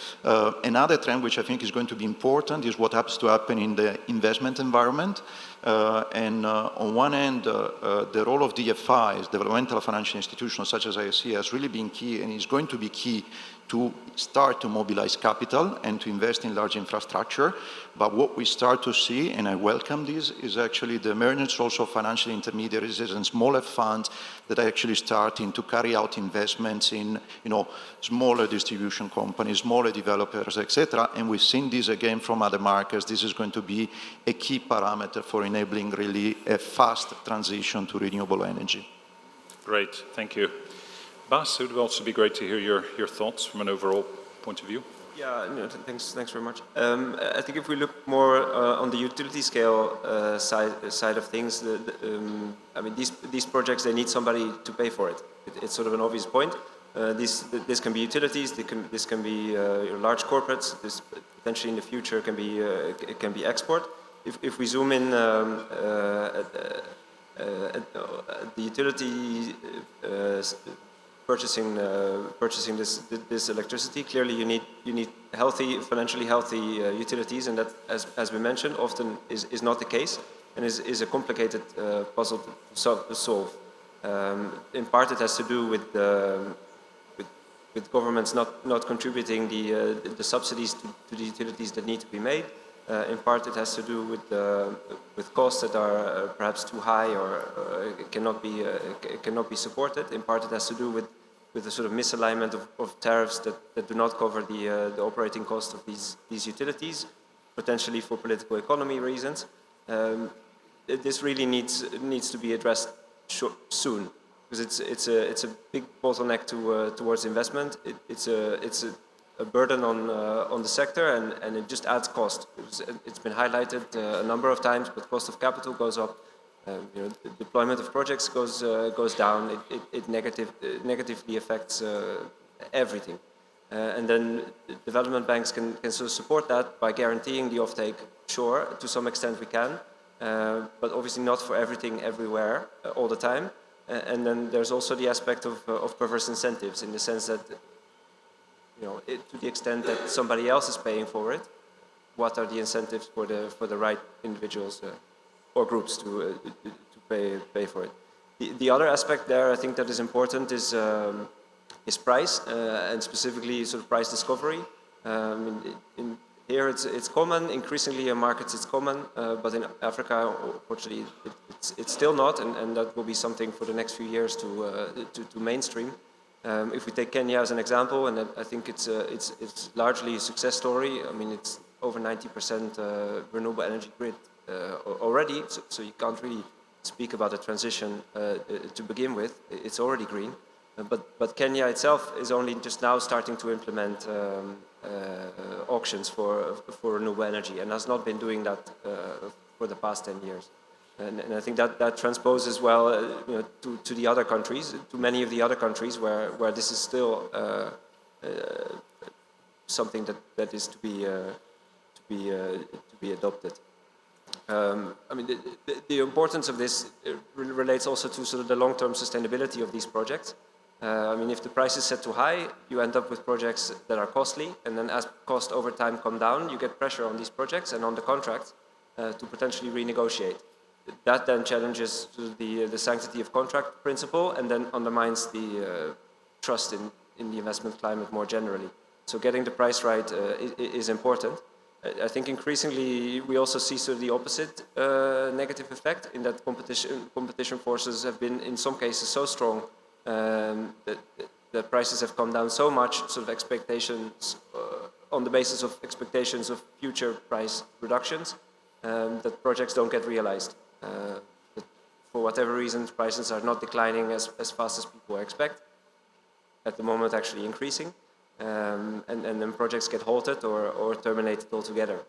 Another trend which I think is going to be important is what happens to happen in the investment environment. On one end, the role of DFIs, developmental financial institutions such as IFC, has really been key and is going to be key to start to mobilize capital and to invest in large infrastructure. But what we start to see, and I welcome this, is actually the emergence also of financial intermediaries and smaller funds that are actually starting to carry out investments in, smaller distribution companies, smaller developers, etc. And we've seen this again from other markets. This is going to be a key parameter for enabling really a fast transition to renewable energy. Great, thank you. Bas, it would also be great to hear your thoughts from an overall point of view. Yeah, no, thanks very much. I think if we look more on the utility scale side of things, I mean, these projects, they need somebody to pay for it. It's sort of an obvious point. This can be utilities, this can be large corporates, this potentially in the future can be export. If we zoom in at the utility purchasing this electricity, clearly you need financially healthy utilities, and that, as we mentioned, often is not the case and is a complicated puzzle to solve. In part, it has to do with governments not contributing the subsidies to the utilities that need to be made. In part, it has to do with costs that are perhaps too high or cannot be supported. In part, it has to do with the sort of misalignment of tariffs that do not cover the operating cost of these utilities, potentially for political economy reasons. This really needs to be addressed soon, because it's a big bottleneck towards investment. It's a burden on the sector, and it just adds cost. It's been highlighted a number of times, but cost of capital goes up. The deployment of projects goes down. It negatively affects everything. And then development banks can sort of support that by guaranteeing the offtake. Sure, to some extent we can, but obviously not for everything everywhere all the time. And then there's also the aspect of perverse incentives, in the sense that, to the extent that somebody else is paying for it, what are the incentives for the right individuals or groups to pay for it? The other aspect there, I think, that is important is price, and specifically sort of price discovery. Here it's common, increasingly in markets it's common, but in Africa, unfortunately, it's still not, and that will be something for the next few years to mainstream. If we take Kenya as an example, and I think it's largely a success story. I mean, it's over 90% renewable energy grid already, so you can't really speak about a transition to begin with. It's already green. But Kenya itself is only just now starting to implement auctions for renewable energy and has not been doing that for the past 10 years. And I think that transposes well to the other countries, to many of the other countries where this is still something that is to be adopted. I mean, the importance of this relates also to sort of the long-term sustainability of these projects. I mean, if the price is set too high, you end up with projects that are costly, and then as costs over time come down, you get pressure on these projects and on the contracts to potentially renegotiate. That then challenges the sanctity of contract principle and then undermines the trust in the investment climate more generally. So getting the price right is important. I think increasingly we also see sort of the opposite negative effect in that competition forces have been in some cases so strong that prices have come down so much, sort of expectations on the basis of expectations of future price reductions, that projects don't get realized. For whatever reason, prices are not declining as fast as people expect. At the moment, actually increasing. And then projects get halted or terminated altogether.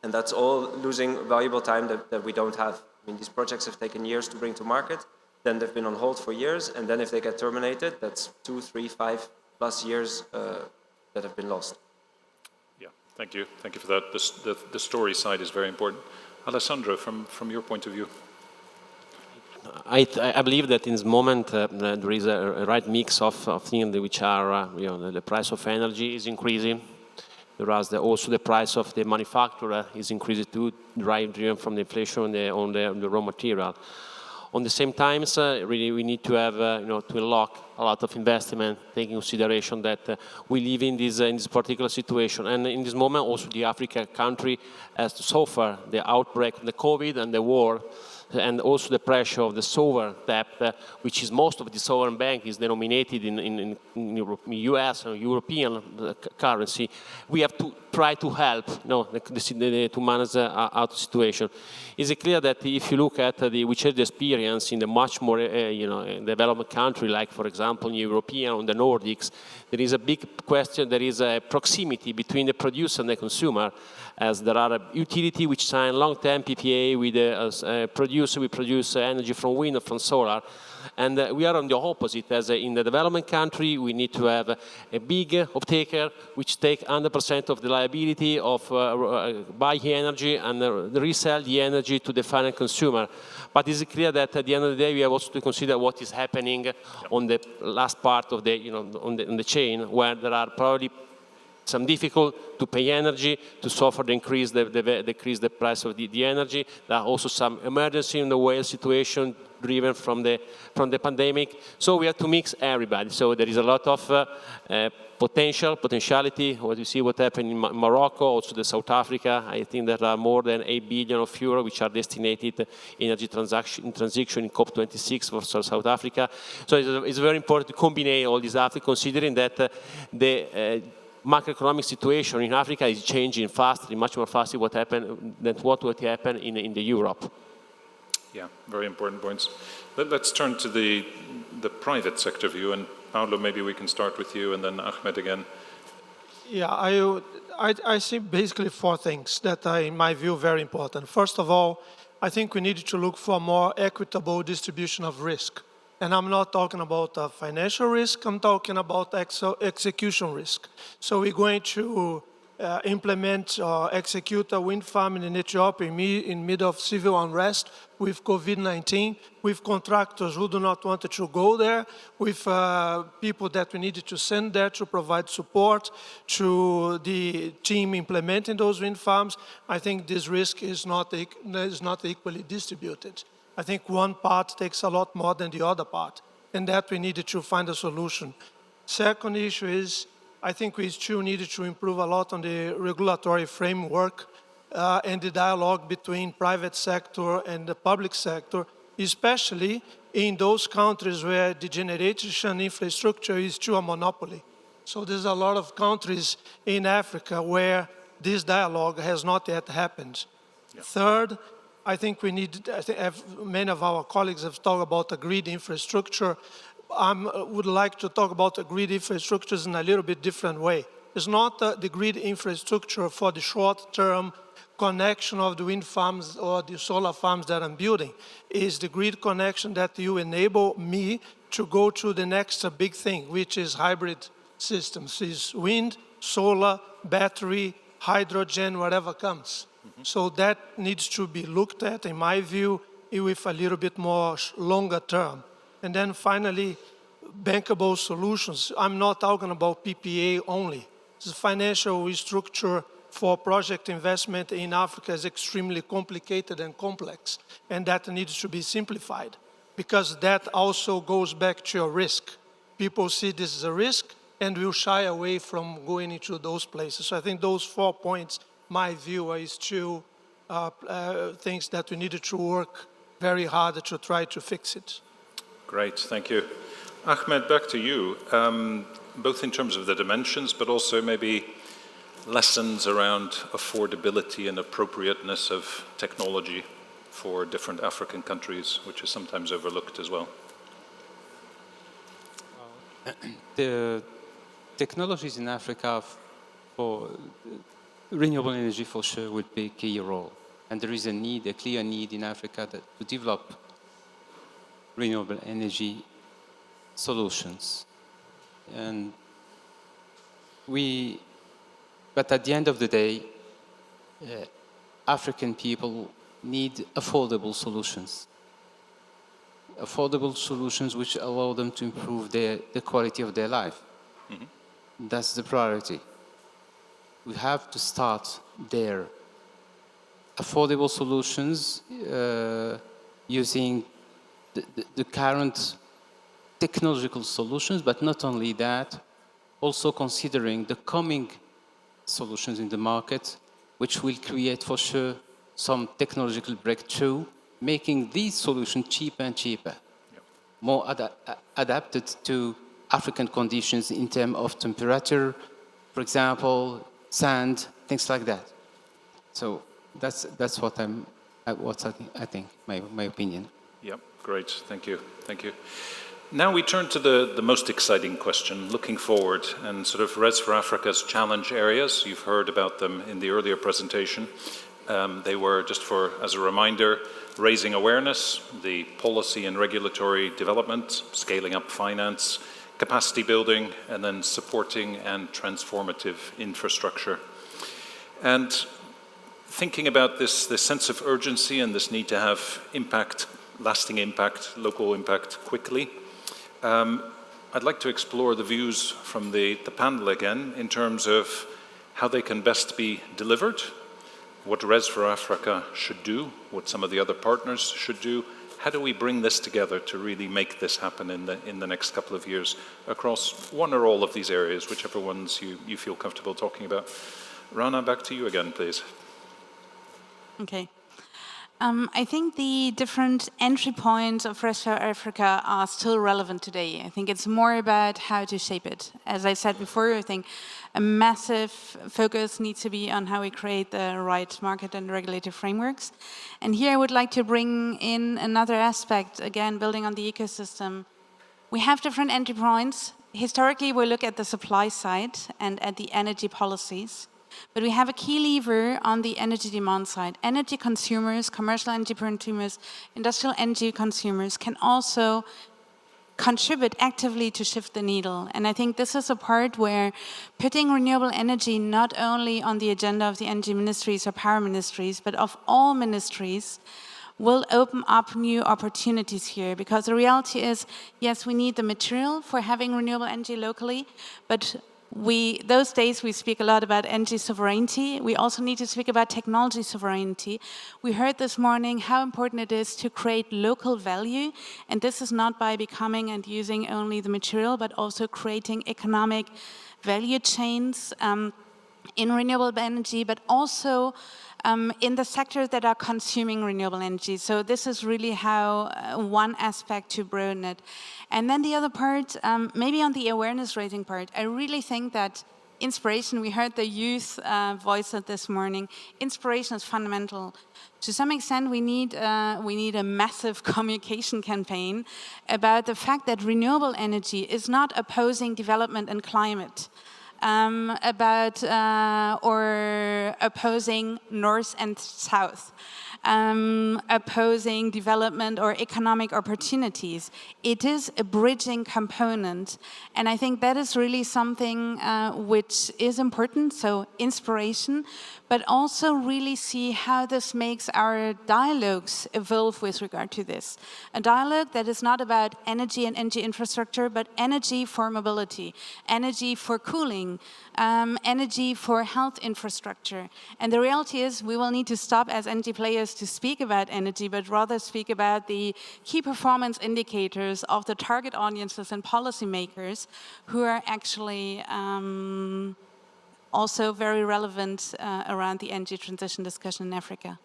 And that's all losing valuable time that we don't have. I mean, these projects have taken years to bring to market, then they've been on hold for years, and then if they get terminated, that's 2, 3, 5+ years that have been lost. Yeah, thank you. Thank you for that. The story side is very important. Alessandro, from your point of view. I believe that in this moment there is a right mix of things which are, the price of energy is increasing, whereas also the price of the manufacturer is increasing too, driven from the inflation on the raw material. On the same time, really we need to have, to unlock a lot of investment, taking consideration that we live in this particular situation. And in this moment, also the African country has to suffer the outbreak of the COVID and the war, and also the pressure of the sovereign debt, which is most of the sovereign bank is denominated in US and European currency. We have to try to help to manage our situation. Is it clear that if you look at which is the experience in the much more developed country, like for example in European or the Nordics, there is a big question, there is a proximity between the producer and the consumer, as there are a utility which sign long-term PPA with a producer, we produce energy from wind or from solar, and we are on the opposite. As in the development country, we need to have a big off-taker which take 100% of the liability of buy energy and resell the energy to the final consumer. But it's clear that at the end of the day, we have also to consider what is happening on the last part of the, on the chain, where there are probably some difficult to pay energy, to suffer the increase the price of the energy. There are also some emergency in the whale situation driven from the pandemic. So we have to mix everybody. So there is a lot of potentiality. What you see what happened in Morocco, also the South Africa. I think there are more than 8 billion of euro which are destinated energy transition in COP26 for South Africa. So it's very important to combine all these efforts, considering that the macroeconomic situation in Africa is changing fastly, much more fastly than what happened in Europe. Yeah, very important points. Let's turn to the private sector view, and Paolo, maybe we can start with you, and then Ahmed again. Yeah, I see basically 4 things that are, in my view, very important. First of all, I think we need to look for more equitable distribution of risk. And I'm not talking about financial risk, I'm talking about execution risk. So we're going to implement or execute a wind farm in Ethiopia in mid of civil unrest with COVID-19, with contractors who do not want to go there, with people that we needed to send there to provide support to the team implementing those wind farms. I think this risk is not equally distributed. I think one part takes a lot more than the other part, and that we needed to find a solution. Second issue is, I think we still needed to improve a lot on the regulatory framework and the dialogue between private sector and the public sector, especially in those countries where the generation infrastructure is still a monopoly. So there's a lot of countries in Africa where this dialogue has not yet happened. Yeah. Third, I think we need, many of our colleagues have talked about the grid infrastructure. would like to talk about the grid infrastructures in a little bit different way. It's not the grid infrastructure for the short-term connection of the wind farms or the solar farms that I'm building. It's the grid connection that you enable me to go to the next big thing, which is hybrid systems. Is wind, solar, battery, hydrogen, whatever comes. So that needs to be looked at, in my view, with a little bit more longer term. And then finally, bankable solutions. I'm not talking about PPA only. The financial structure for project investment in Africa is extremely complicated and complex, and that needs to be simplified, because that also goes back to your risk. People see this as a risk and will shy away from going into those places. So I think those 4 points, my view, is two things that we needed to work very hard to try to fix it. Great, thank you. Ahmed, back to you, both in terms of the dimensions, but also maybe lessons around affordability and appropriateness of technology for different African countries, which is sometimes overlooked as well. The technologies in Africa for renewable energy for sure will play a key role. And there is a clear need in Africa to develop renewable energy solutions. But at the end of the day, African people need affordable solutions. Affordable solutions which allow them to improve the quality of their life. Mm-hmm. That's the priority. We have to start there. Affordable solutions using the current technological solutions, but not only that, also considering the coming solutions in the market, which will create for sure some technological breakthrough, making these solutions cheaper and cheaper, more adapted to African conditions in terms of temperature, for example, sand, things like that. So that's what I think, my opinion. Yeah, great, thank you. Now we turn to the most exciting question, looking forward, and sort of RES4Africa's challenge areas. You've heard about them in the earlier presentation. They were, just as a reminder, raising awareness, the policy and regulatory development, scaling up finance, capacity building, and then supporting and transformative infrastructure. And thinking about this sense of urgency and this need to have impact, lasting impact, local impact quickly, I'd like to explore the views from the panel again in terms of how they can best be delivered, what RES4Africa should do, what some of the other partners should do. How do we bring this together to really make this happen in the next couple of years across one or all of these areas, whichever ones you feel comfortable talking about? Rana, back to you again, please. Okay. I think the different entry points of RES4Africa are still relevant today. I think it's more about how to shape it. As I said before, I think a massive focus needs to be on how we create the right market and regulatory frameworks. And here I would like to bring in another aspect, again, building on the ecosystem. We have different entry points. Historically, we look at the supply side and at the energy policies. But we have a key lever on the energy demand side. Energy consumers, commercial energy consumers, industrial energy consumers can also contribute actively to shift the needle. And I think this is a part where putting renewable energy not only on the agenda of the energy ministries or power ministries, but of all ministries, will open up new opportunities here. Because the reality is, yes, we need the material for having renewable energy locally, but those days we speak a lot about energy sovereignty. We also need to speak about technology sovereignty. We heard this morning how important it is to create local value, and this is not by becoming and using only the material, but also creating economic value chains in renewable energy, but also in the sectors that are consuming renewable energy. So this is really how one aspect to broaden it. And then the other part, maybe on the awareness raising part, I really think that inspiration, we heard the youth voice it this morning. Inspiration is fundamental. To some extent, we need a massive communication campaign about the fact that renewable energy is not opposing development and climate, or opposing north and south, opposing development or economic opportunities. It is a bridging component, and I think that is really something which is important, so inspiration, but also really see how this makes our dialogues evolve with regard to this. A dialogue that is not about energy and energy infrastructure, but energy for mobility, energy for cooling, energy for health infrastructure. And the reality is we will need to stop as energy players to speak about energy, but rather speak about the key performance indicators of the target audiences and policymakers who are actually also very relevant around the energy transition discussion in Africa.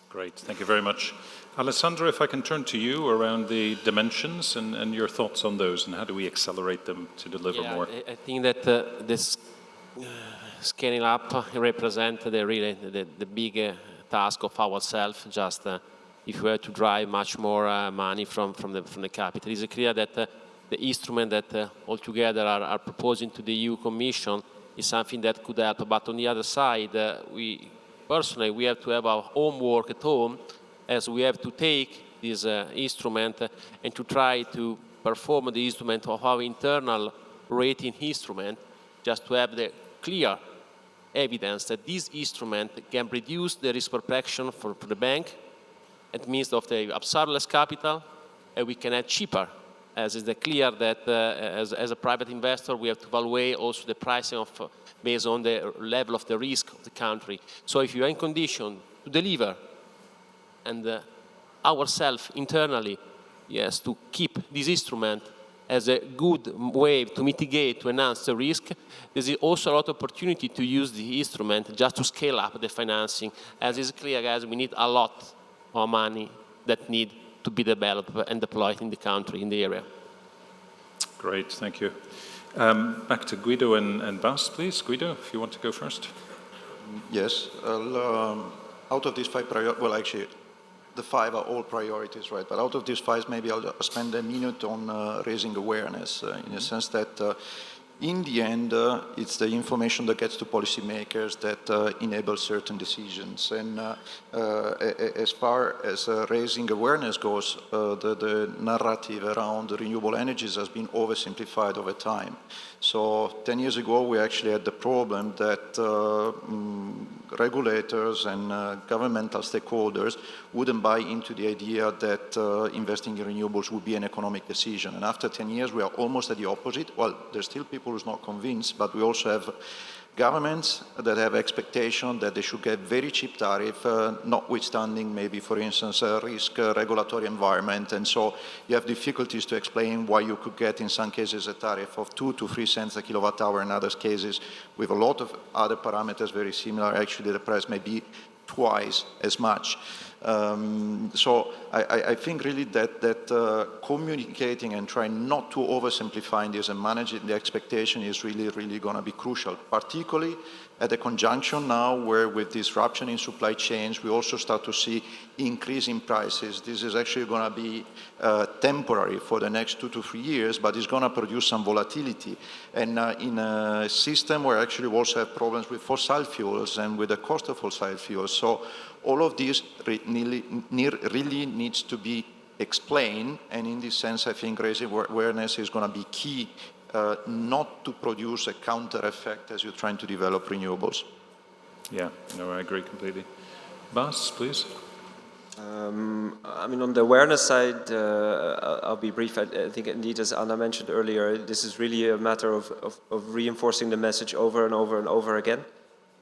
Great, thank you very much. Alessandro, if I can turn to you around the dimensions and your thoughts on those, and how do we accelerate them to deliver more? I think that this scaling up represents the big task of ourselves. Just if we were to drive much more money from the capital, it's clear that the instrument that altogether are proposing to the EU Commission is something that could help. But on the other side, we have to have our homework at home, as we have to take this instrument and to try to perform the instrument of our internal rating instrument, just to have the clear evidence that this instrument can reduce the risk perception for the bank. It means of the absorb less capital, and we can have cheaper, as is clear that as a private investor, we have to evaluate also the pricing of based on the level of the risk of the country. So if you are in condition to deliver, and ourselves internally, yes, to keep this instrument as a good way to mitigate, to enhance the risk, there is also a lot of opportunity to use the instrument just to scale up the financing. As is clear, guys, we need a lot of money that need to be developed and deployed in the country, in the area. Great, thank you. Back to Guido and Bas, please. Guido, if you want to go first. Yes. Out of these five priorities, well, actually, the five are all priorities, right? But out of these five, maybe I'll spend a minute on raising awareness, in a sense that in the end, it's the information that gets to policymakers that enables certain decisions. And as far as raising awareness goes, the narrative around renewable energies has been oversimplified over time. So 10 years ago, we actually had the problem that regulators and governmental stakeholders wouldn't buy into the idea that investing in renewables would be an economic decision. And after 10 years, we are almost at the opposite. Well, there's still people who's not convinced, but we also have governments that have expectation that they should get very cheap tariff, notwithstanding maybe, for instance, a risk regulatory environment. And so you have difficulties to explain why you could get, in some cases, a tariff of 2 to 3 cents a kilowatt hour, in other cases, with a lot of other parameters very similar. Actually, the price may be twice as much. So I think really that communicating and trying not to oversimplify this and managing the expectation is really, really going to be crucial, particularly at a conjunction now where with disruption in supply chains, we also start to see increase in prices. This is actually going to be temporary for the next 2 to 3 years, but it's going to produce some volatility. And in a system where actually we also have problems with fossil fuels and with the cost of fossil fuels. So all of this really needs to be explained. And in this sense, I think raising awareness is going to be key, not to produce a counter effect as you're trying to develop renewables. Yeah, no, I agree completely. Bas, please. I mean, on the awareness side, I'll be brief. I think indeed, as Anna mentioned earlier, this is really a matter of reinforcing the message over and over and over again.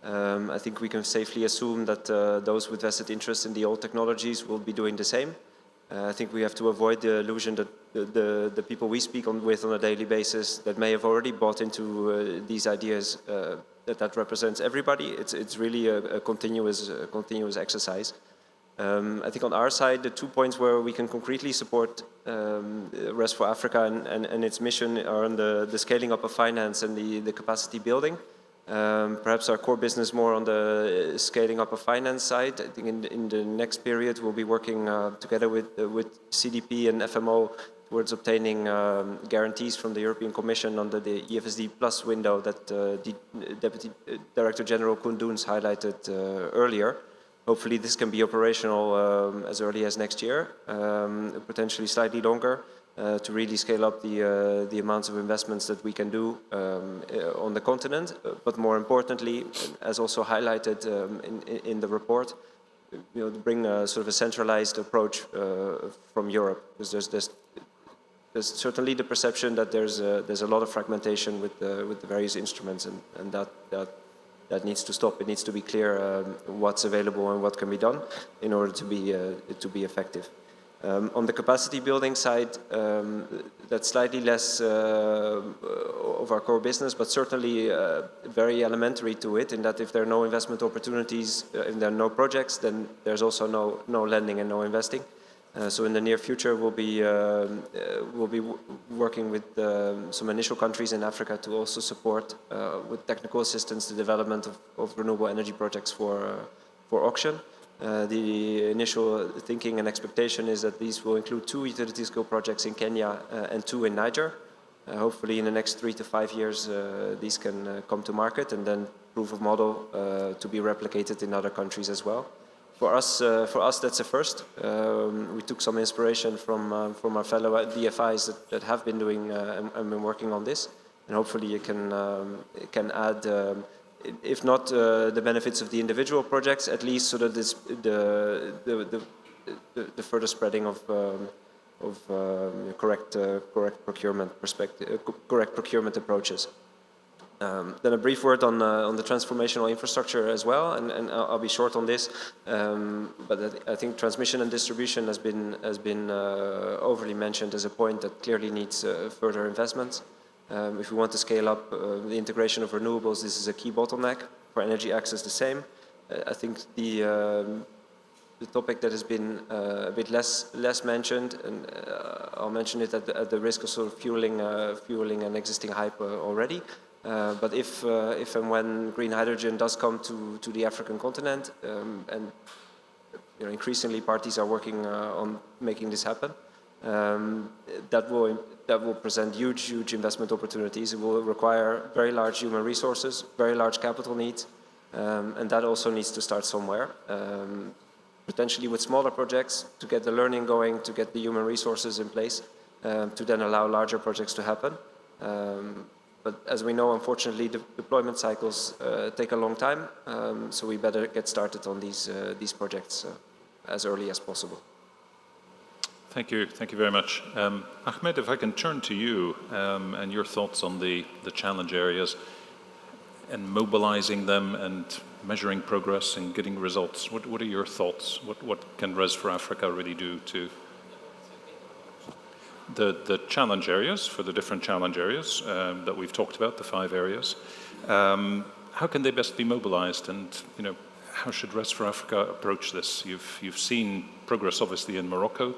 I think we can safely assume that those with vested interest in the old technologies will be doing the same. I think we have to avoid the illusion that the people we speak with on a daily basis that may have already bought into these ideas that represents everybody. It's really a continuous exercise. I think on our side, the 2 points where we can concretely support RES4Africa and its mission are on the scaling up of finance and the capacity building. Perhaps our core business more on the scaling up of finance side. I think in the next period we'll be working together with CDP and FMO towards obtaining guarantees from the European Commission under the EFSD Plus window that Deputy Director General Koundoens highlighted earlier. Hopefully this can be operational as early as next year, potentially slightly longer, to really scale up the amounts of investments that we can do on the continent. But more importantly, as also highlighted in the report, to bring a sort of a centralized approach from Europe, because there's certainly the perception that there's a lot of fragmentation with the various instruments, and that needs to stop. It needs to be clear what's available and what can be done in order to be effective. On the capacity building side, that's slightly less of our core business, but certainly very elementary to it, in that if there are no investment opportunities, if there are no projects, then there's also no lending and no investing. So in the near future, we'll be working with some initial countries in Africa to also support with technical assistance the development of renewable energy projects for auction. The initial thinking and expectation is that these will include 2 utility scale projects in Kenya and 2 in Niger. Hopefully in the next 3 to 5 years these can come to market, and then proof of model to be replicated in other countries as well. For us, that's a first. We took some inspiration from our fellow DFIs that have been doing and been working on this, and hopefully it can add, if not the benefits of the individual projects, at least sort of the further spreading of correct procurement approaches. Then a brief word on the transformational infrastructure as well, and I'll be short on this, but I think transmission and distribution has been overly mentioned as a point that clearly needs further investments. If we want to scale up the integration of renewables, this is a key bottleneck. For energy access, the same. I think the topic that has been a bit less mentioned, and I'll mention it at the risk of sort of fueling an existing hype already. But if and when green hydrogen does come to the African continent, and increasingly parties are working on making this happen, that will present huge investment opportunities. It will require very large human resources, very large capital needs, and that also needs to start somewhere. Potentially with smaller projects to get the learning going, to get the human resources in place, to then allow larger projects to happen. But as we know, unfortunately, the deployment cycles take a long time, so we better get started on these projects as early as possible. Thank you very much. Ahmed, if I can turn to you and your thoughts on the challenge areas and mobilizing them and measuring progress and getting results. What are your thoughts? What can RES4Africa really do to the challenge areas, for the different challenge areas that we've talked about, the 5 areas? How can they best be mobilized, and how should RES4Africa approach this? You've seen progress obviously in Morocco.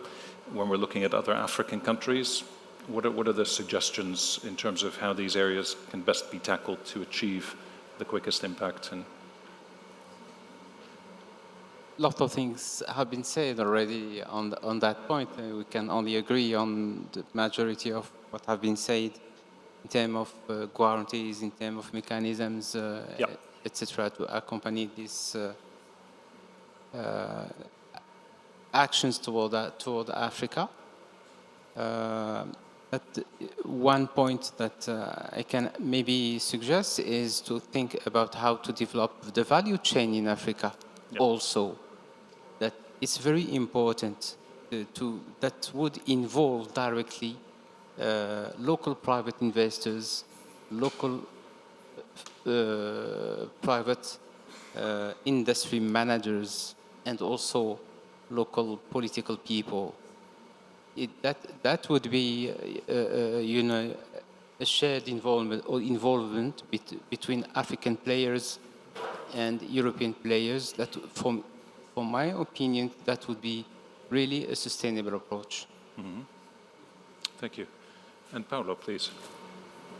When we're looking at other African countries, what are the suggestions in terms of how these areas can best be tackled to achieve the quickest impact? And a lot of things have been said already on that point. We can only agree on the majority of what have been said in terms of guarantees, in terms of mechanisms, etc., to accompany these actions toward Africa. But one point that I can maybe suggest is to think about how to develop the value chain in Africa also. That it's very important that would involve directly local private investors, local private industry managers, and also local political people. That would be a shared involvement between African players and European players that for my opinion, that would be really a sustainable approach. Thank you. And Paolo, please.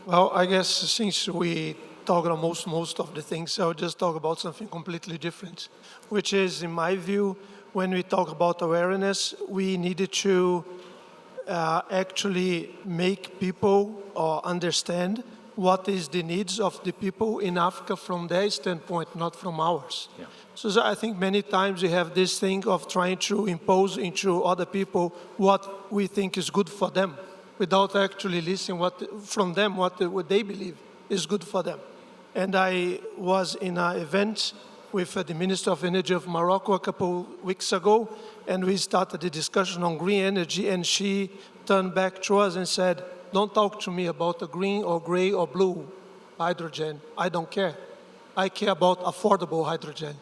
Well, I guess since we talked about most of the things, I'll just talk about something completely different, which is, in my view, when we talk about awareness, we needed to actually make people understand what is the needs of the people in Africa from their standpoint, not from ours. Yeah. So I think many times we have this thing of trying to impose into other people what we think is good for them, without actually listening from them what they believe is good for them. And I was in an event with the Minister of Energy of Morocco a couple weeks ago, and we started the discussion on green energy, and she turned back to us and said, "Don't talk to me about the green or gray or blue hydrogen. I don't care. I care about affordable hydrogen."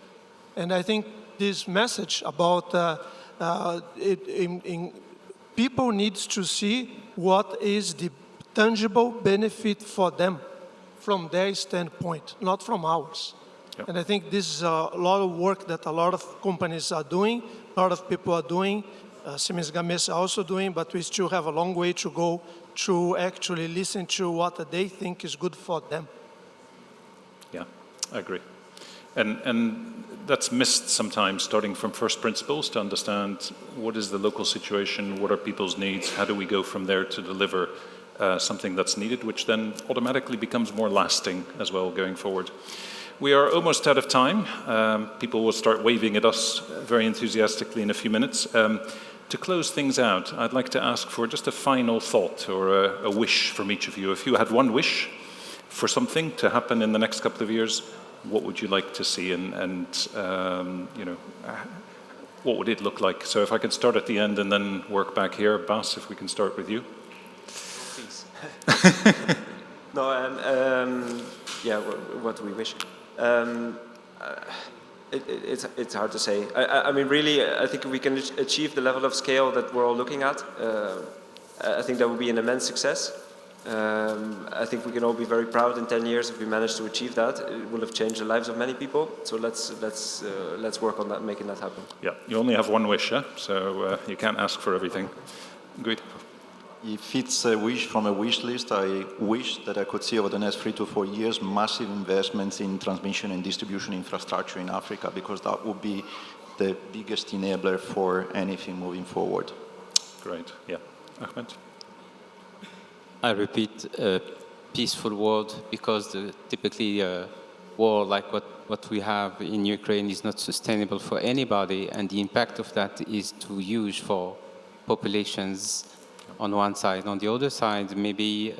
And I think this message about people needs to see what is the tangible benefit for them from their standpoint, not from ours. Yep. And I think this is a lot of work that a lot of companies are doing, a lot of people are doing, Siemens Gamesa also doing, but we still have a long way to go to actually listen to what they think is good for them. Yeah, I agree. And that's missed sometimes, starting from first principles to understand what is the local situation, what are people's needs, how do we go from there to deliver something that's needed, which then automatically becomes more lasting as well going forward. We are almost out of time. People will start waving at us very enthusiastically in a few minutes. To close things out, I'd like to ask for just a final thought or a wish from each of you. If you had one wish for something to happen in the next couple of years, what would you like to see, and you know, what would it look like? So if I can start at the end and then work back here, Bas, if we can start with you. Please. No, yeah, what do we wish? It's hard to say. I mean, really, I think if we can achieve the level of scale that we're all looking at, I think that would be an immense success. I think we can all be very proud in 10 years if we manage to achieve that. It will have changed the lives of many people. So let's work on that, making that happen. Yeah, you only have one wish, so you can't ask for everything. Good. If it's a wish from a wish list, I wish that I could see over the next 3 to 4 years massive investments in transmission and distribution infrastructure in Africa, because that would be the biggest enabler for anything moving forward. Great. Yeah. Ahmed? I repeat, a peaceful world, because typically a war like what we have in Ukraine is not sustainable for anybody, and the impact of that is too huge for populations on one side. On the other side, maybe,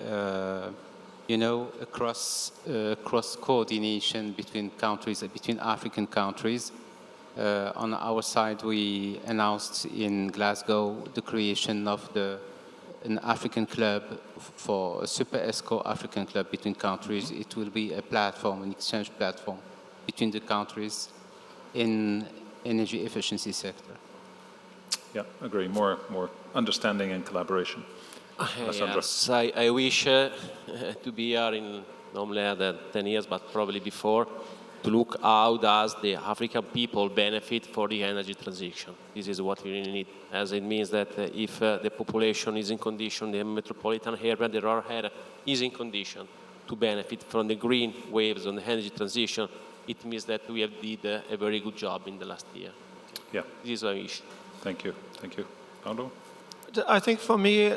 you know, cross coordination between countries, between African countries. On our side, we announced in Glasgow the creation of an African club, for a super ESCO African club between countries. It will be a platform, an exchange platform between the countries in energy efficiency sector. Yeah, agree. More understanding and collaboration. Yes, I wish to be here in no more than 10 years, but probably before, to look how does the African people benefit for the energy transition. This is what we really need, as it means that if the population is in condition, the metropolitan area, the rural area is in condition to benefit from the green waves on the energy transition, it means that we have did a very good job in the last year. Yeah. This is my wish. Thank you. Thank you. Paulo? I think for me,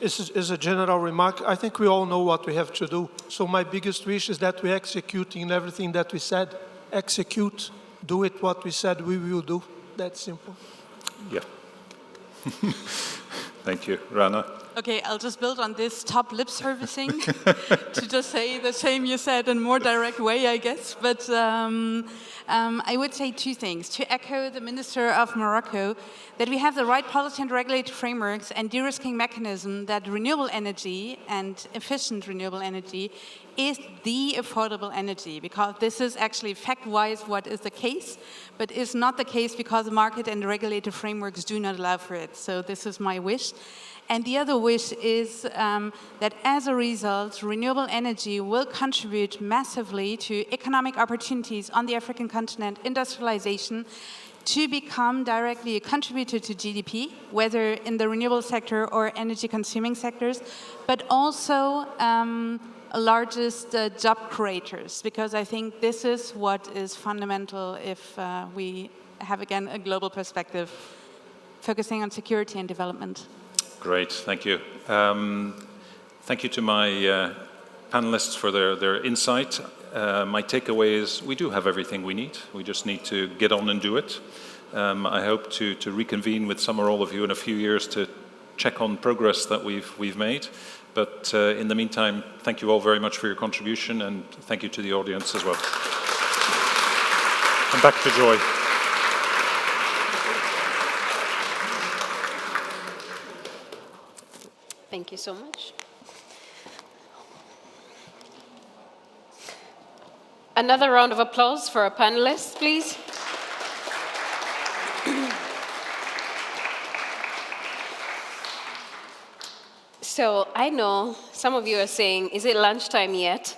is a general remark, I think we all know what we have to do. So my biggest wish is that we execute in everything that we said. Execute, do it what we said we will do. That's simple. Yeah. Thank you. Rana? Okay, I'll just build on this top lip servicing to just say the same you said in a more direct way, I guess. But I would say two things. To echo the Minister of Morocco, that we have the right policy and regulatory frameworks and de-risking mechanism that renewable energy and efficient renewable energy is the affordable energy, because this is actually fact-wise what is the case, but is not the case because the market and the regulatory frameworks do not allow for it. So this is my wish. And the other wish is that as a result, renewable energy will contribute massively to economic opportunities on the African continent, industrialization, to become directly a contributor to GDP, whether in the renewable sector or energy consuming sectors, but also largest job creators, because I think this is what is fundamental if we have, again, a global perspective, focusing on security and development. Great, thank you. Thank you to my panelists for their insight. My takeaway is we do have everything we need. We just need to get on and do it. I hope to reconvene with some or all of you in a few years to check on progress that we've made. But in the meantime, thank you all very much for your contribution, and thank you to the audience as well. And back to Joy. Thank you so much. Another round of applause for our panelists, please. So I know some of you are saying, is it lunchtime yet?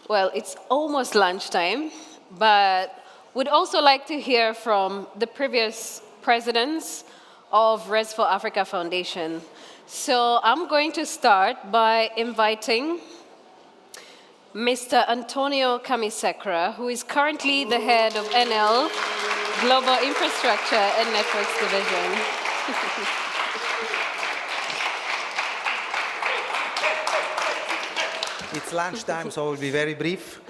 Well, it's almost lunchtime, but would also like to hear from the previous presidents of RES4Africa Foundation. So I'm going to start by inviting Mr. Antonio Camisecra, who is currently the head of NL Global Infrastructure and Networks Division. It's lunchtime, so I will be very brief.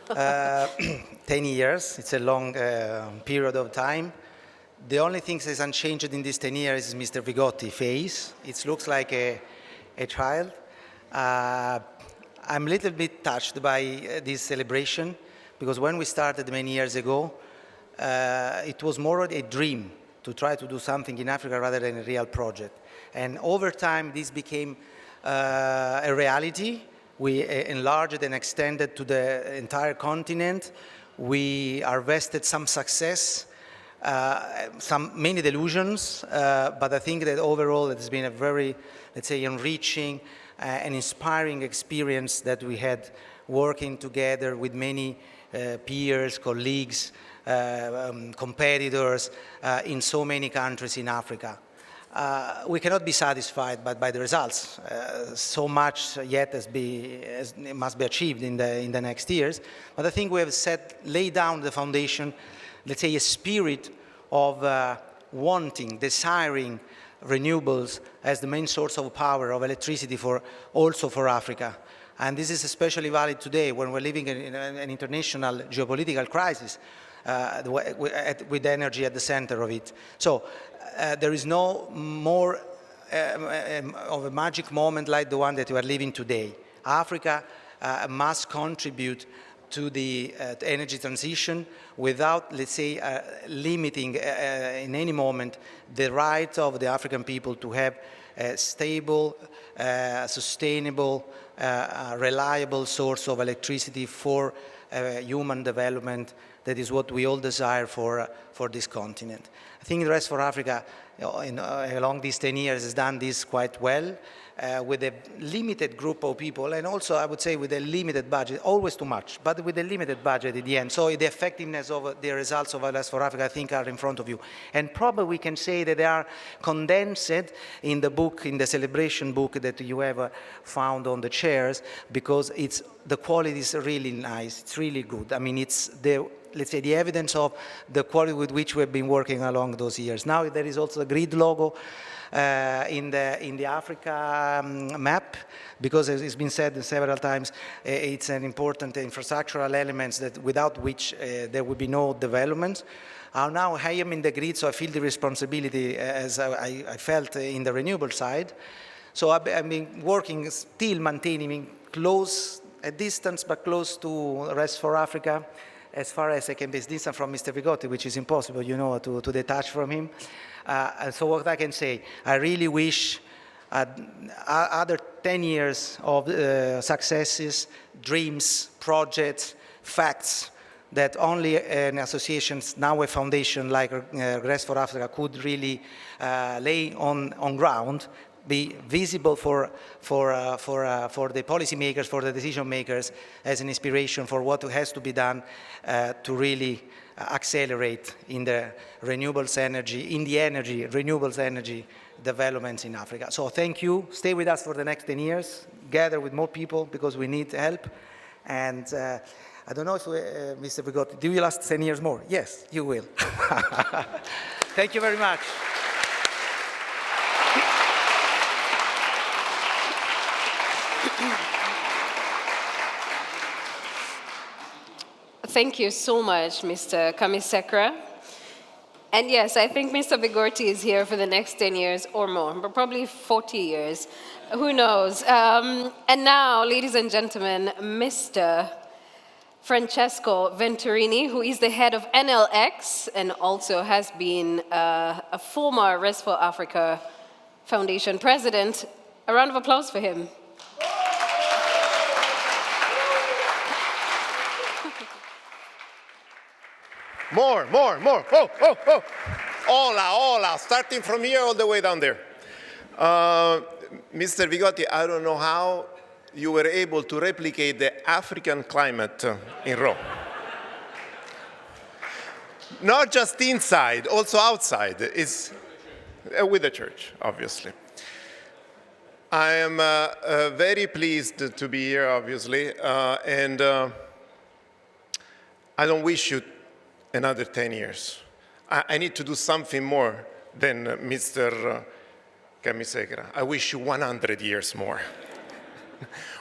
10 years, it's a long period of time. The only thing that is unchanged in these 10 years is Mr. Vigotti face. It looks like a child. I'm a little bit touched by this celebration, because when we started many years ago, it was more a dream to try to do something in Africa rather than a real project. And over time, this became a reality. We enlarged and extended to the entire continent. We harvested some success, many delusions, but I think that overall it has been a very, let's say, enriching and inspiring experience that we had working together with many peers, colleagues, competitors in so many countries in Africa. We cannot be satisfied by the results. So much yet must be achieved in the next years. But I think we have laid down the foundation, let's say, a spirit of wanting, desiring renewables as the main source of power, of electricity also for Africa. And this is especially valid today when we're living in an international geopolitical crisis with energy at the center of it. So there is no more of a magic moment like the one that we are living today. Africa must contribute to the energy transition without, let's say, limiting in any moment the right of the African people to have a stable, sustainable, reliable source of electricity for human development. That is what we all desire for this continent. I think RES4Africa, along these 10 years, has done this quite well with a limited group of people, and also, I would say, with a limited budget, always too much, but with a limited budget at the end. So the effectiveness of the results of RES4Africa, I think, are in front of you. And probably we can say that they are condensed in the book, in the celebration book that you have found on the chairs, because the quality is really nice, it's really good. I mean, it's let's say, the evidence of the quality with which we've been working along those years. Now there is also a grid logo in the Africa map, because as it's been said several times, it's an important infrastructural element that without which there would be no development. Now I am in the grid, so I feel the responsibility as I felt in the renewable side. So I've been working, still maintaining close, a distance, but close to RES4Africa, as far as I can be distant from Mr. Vigotti, which is impossible, you know, to detach from him. So what I can say, I really wish other 10 years of successes, dreams, projects, facts that only an association, now a foundation like RES4Africa could really lay on ground, be visible for the policymakers, for the decision makers, as an inspiration for what has to be done to really accelerate in the renewables energy developments in Africa. So thank you. Stay with us for the next 10 years. Gather with more people because we need help. And I don't know if Mr. Vigotti, do you last 10 years more? Yes, you will. Thank you very much. Thank you so much, Mr. Kamisekera. And yes, I think Mr. Vigotti is here for the next 10 years or more, but probably 40 years. Who knows? And now, ladies and gentlemen, Mr. Francesco Venturini, who is the head of NLX and also has been a former RES4Africa Foundation president. A round of applause for him. More. Oh. Hola, starting from here all the way down there. Mr. Vigotti, I don't know how you were able to replicate the African climate in Rome. Not just inside, also outside. It's with the church, obviously. I am very pleased to be here, obviously, and I don't wish you another 10 years. I need to do something more than Mr. Kamisekera. I wish you 100 years more.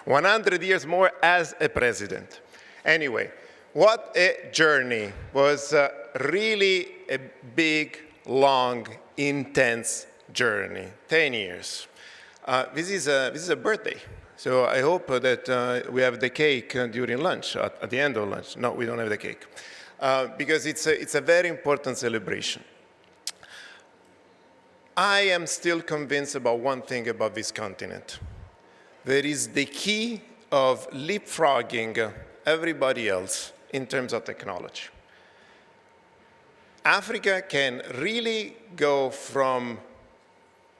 100 years more as a president. Anyway, what a journey. Was really a big, long, intense journey. 10 years. This is a birthday. So I hope that we have the cake during lunch, at the end of lunch. No, we don't have the cake. Because it's a very important celebration. I am still convinced about one thing about this continent. There is the key of leapfrogging everybody else in terms of technology. Africa can really go from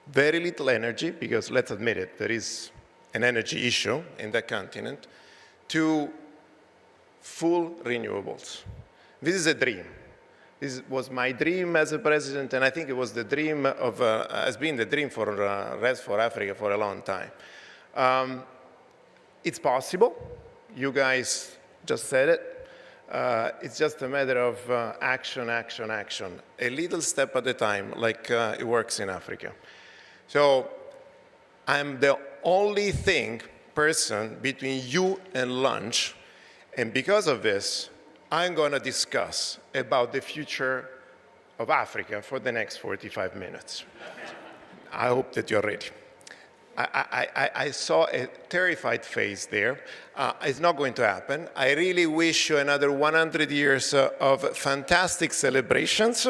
very little energy, because let's admit it, there is an energy issue in that continent, to full renewables. This is a dream. This was my dream as a president, and I think it was the dream of, has been the dream for RES4Africa for a long time. It's possible. You guys just said it. It's just a matter of action. A little step at a time, like it works in Africa. So I'm the only person between you and lunch, and because of this, I'm going to discuss about the future of Africa for the next 45 minutes. I hope that you're ready. I saw a terrified face there. It's not going to happen. I really wish you another 100 years of fantastic celebrations.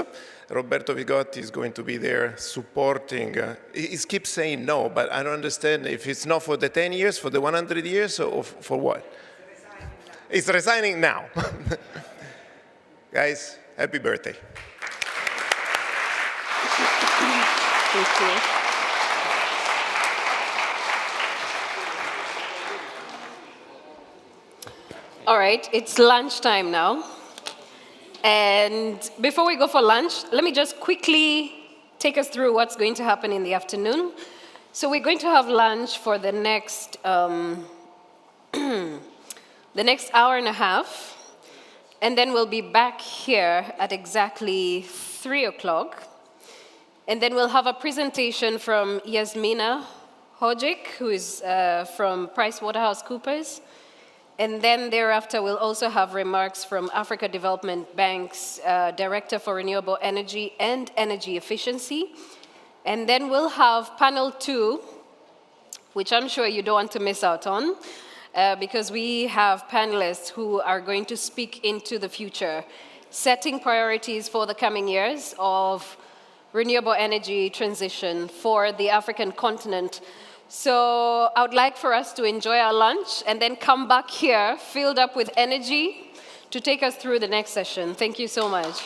Roberto Vigotti is going to be there supporting. He keeps saying no, but I don't understand if it's not for the 10 years, for the 100 years, or for what? He's resigning now. Guys, happy birthday. Thank you. All right, it's lunchtime now. And before we go for lunch, let me just quickly take us through what's going to happen in the afternoon. So we're going to have lunch for the next the next hour and a half, and then we'll be back here at exactly 3 o'clock. And then we'll have a presentation from Yasmina Hojic, who is from PricewaterhouseCoopers. And then thereafter, we'll also have remarks from Africa Development Bank's Director for Renewable Energy and Energy Efficiency. And then we'll have panel 2, which I'm sure you don't want to miss out on, because we have panelists who are going to speak into the future, setting priorities for the coming years of renewable energy transition for the African continent. So I would like for us to enjoy our lunch and then come back here filled up with energy to take us through the next session. Thank you so much.